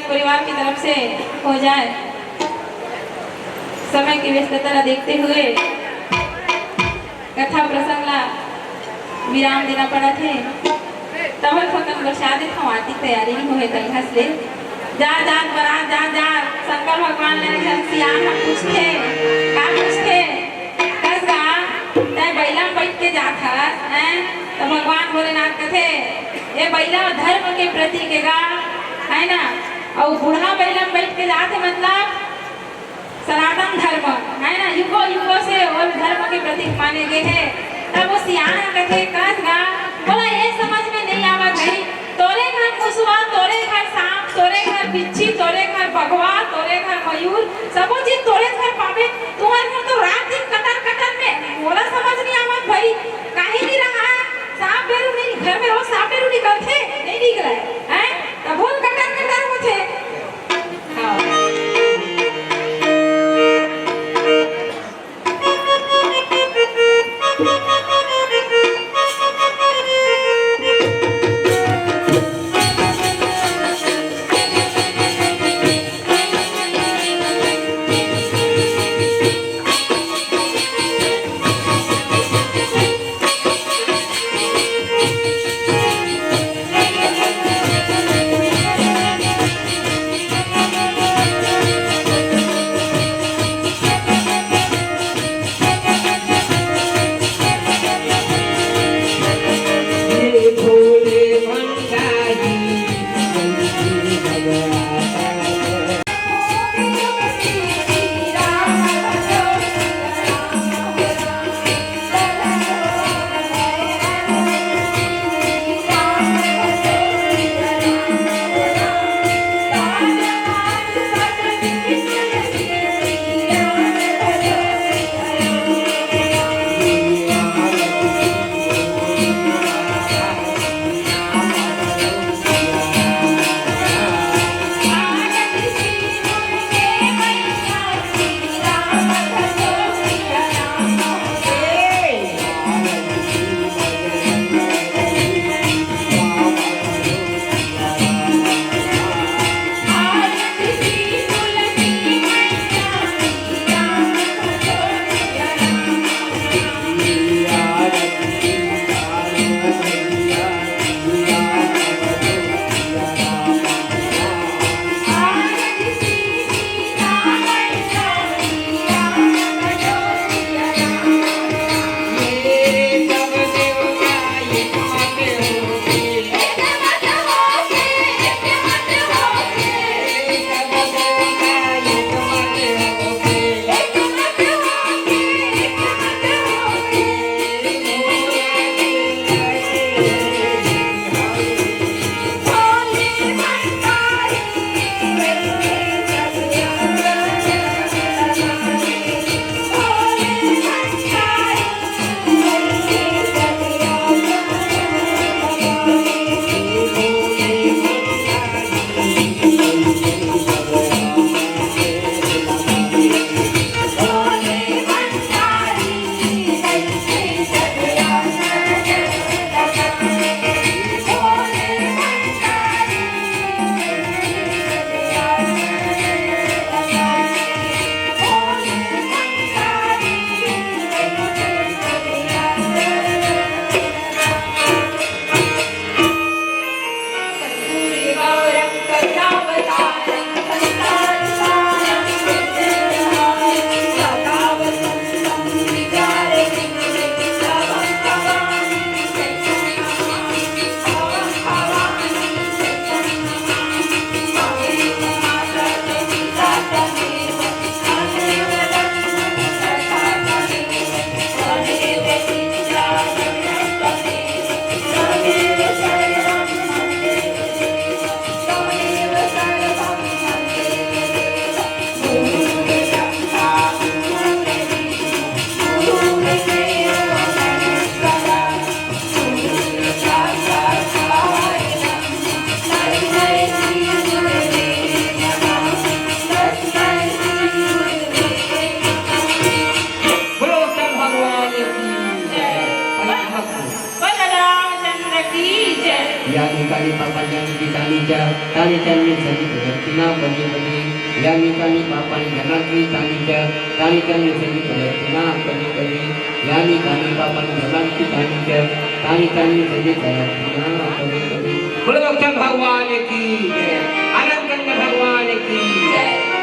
परिवार की तरफ से हो जाए। समय की व्यस्तता देखते हुए कथा प्रसंग ला विराम देना पड़ा थे। तब फकन बरसात आरती तैयारी नहीं हुए तई हंसले जा जा बरा जा जा शंकर भगवान ने सियान पूछते का पूछते कस गा तय बैला बैठ के जात हस हैं तो भगवान भोलेनाथ कथे ये बैला धर्म के प्रतीक गा है ना और बूढ़ा बैला बैठ के जाते मतलब सनातन धर्म है ना युगों युगों से और धर्म के प्रतीक माने गए हैं। तब वो सियाना कथे कस गा बोला ये समझ में नहीं आवा भाई तोरे घर मुसवा तोरे घर सांप तोरे घर बिच्छी तोरे घर बगवा तोरे घर मयूर सब चीज तोरे घर पावे तुम्हारे घर तो रात दिन कटर कटर में मोला समझ नहीं आवा भाई काहे नहीं रहा सांप बेरू नहीं घर में रोज सांप बेरू निकलते नहीं निकला है तब बोल कटर कटर होते हां या निकाली पापांची तानीच्या तानीच्यांनी सजित व्यक्तीना पदी पदी या निकाली पापांनी जगाची तानीच्यांनी सजित व्यक्तीना पदी पदी या निकाली पापांनी जगाची तानीच्यांनी सजित व्यक्तीना पदी पदी बोलो भगवान की जय, अनंत भगवान की जय।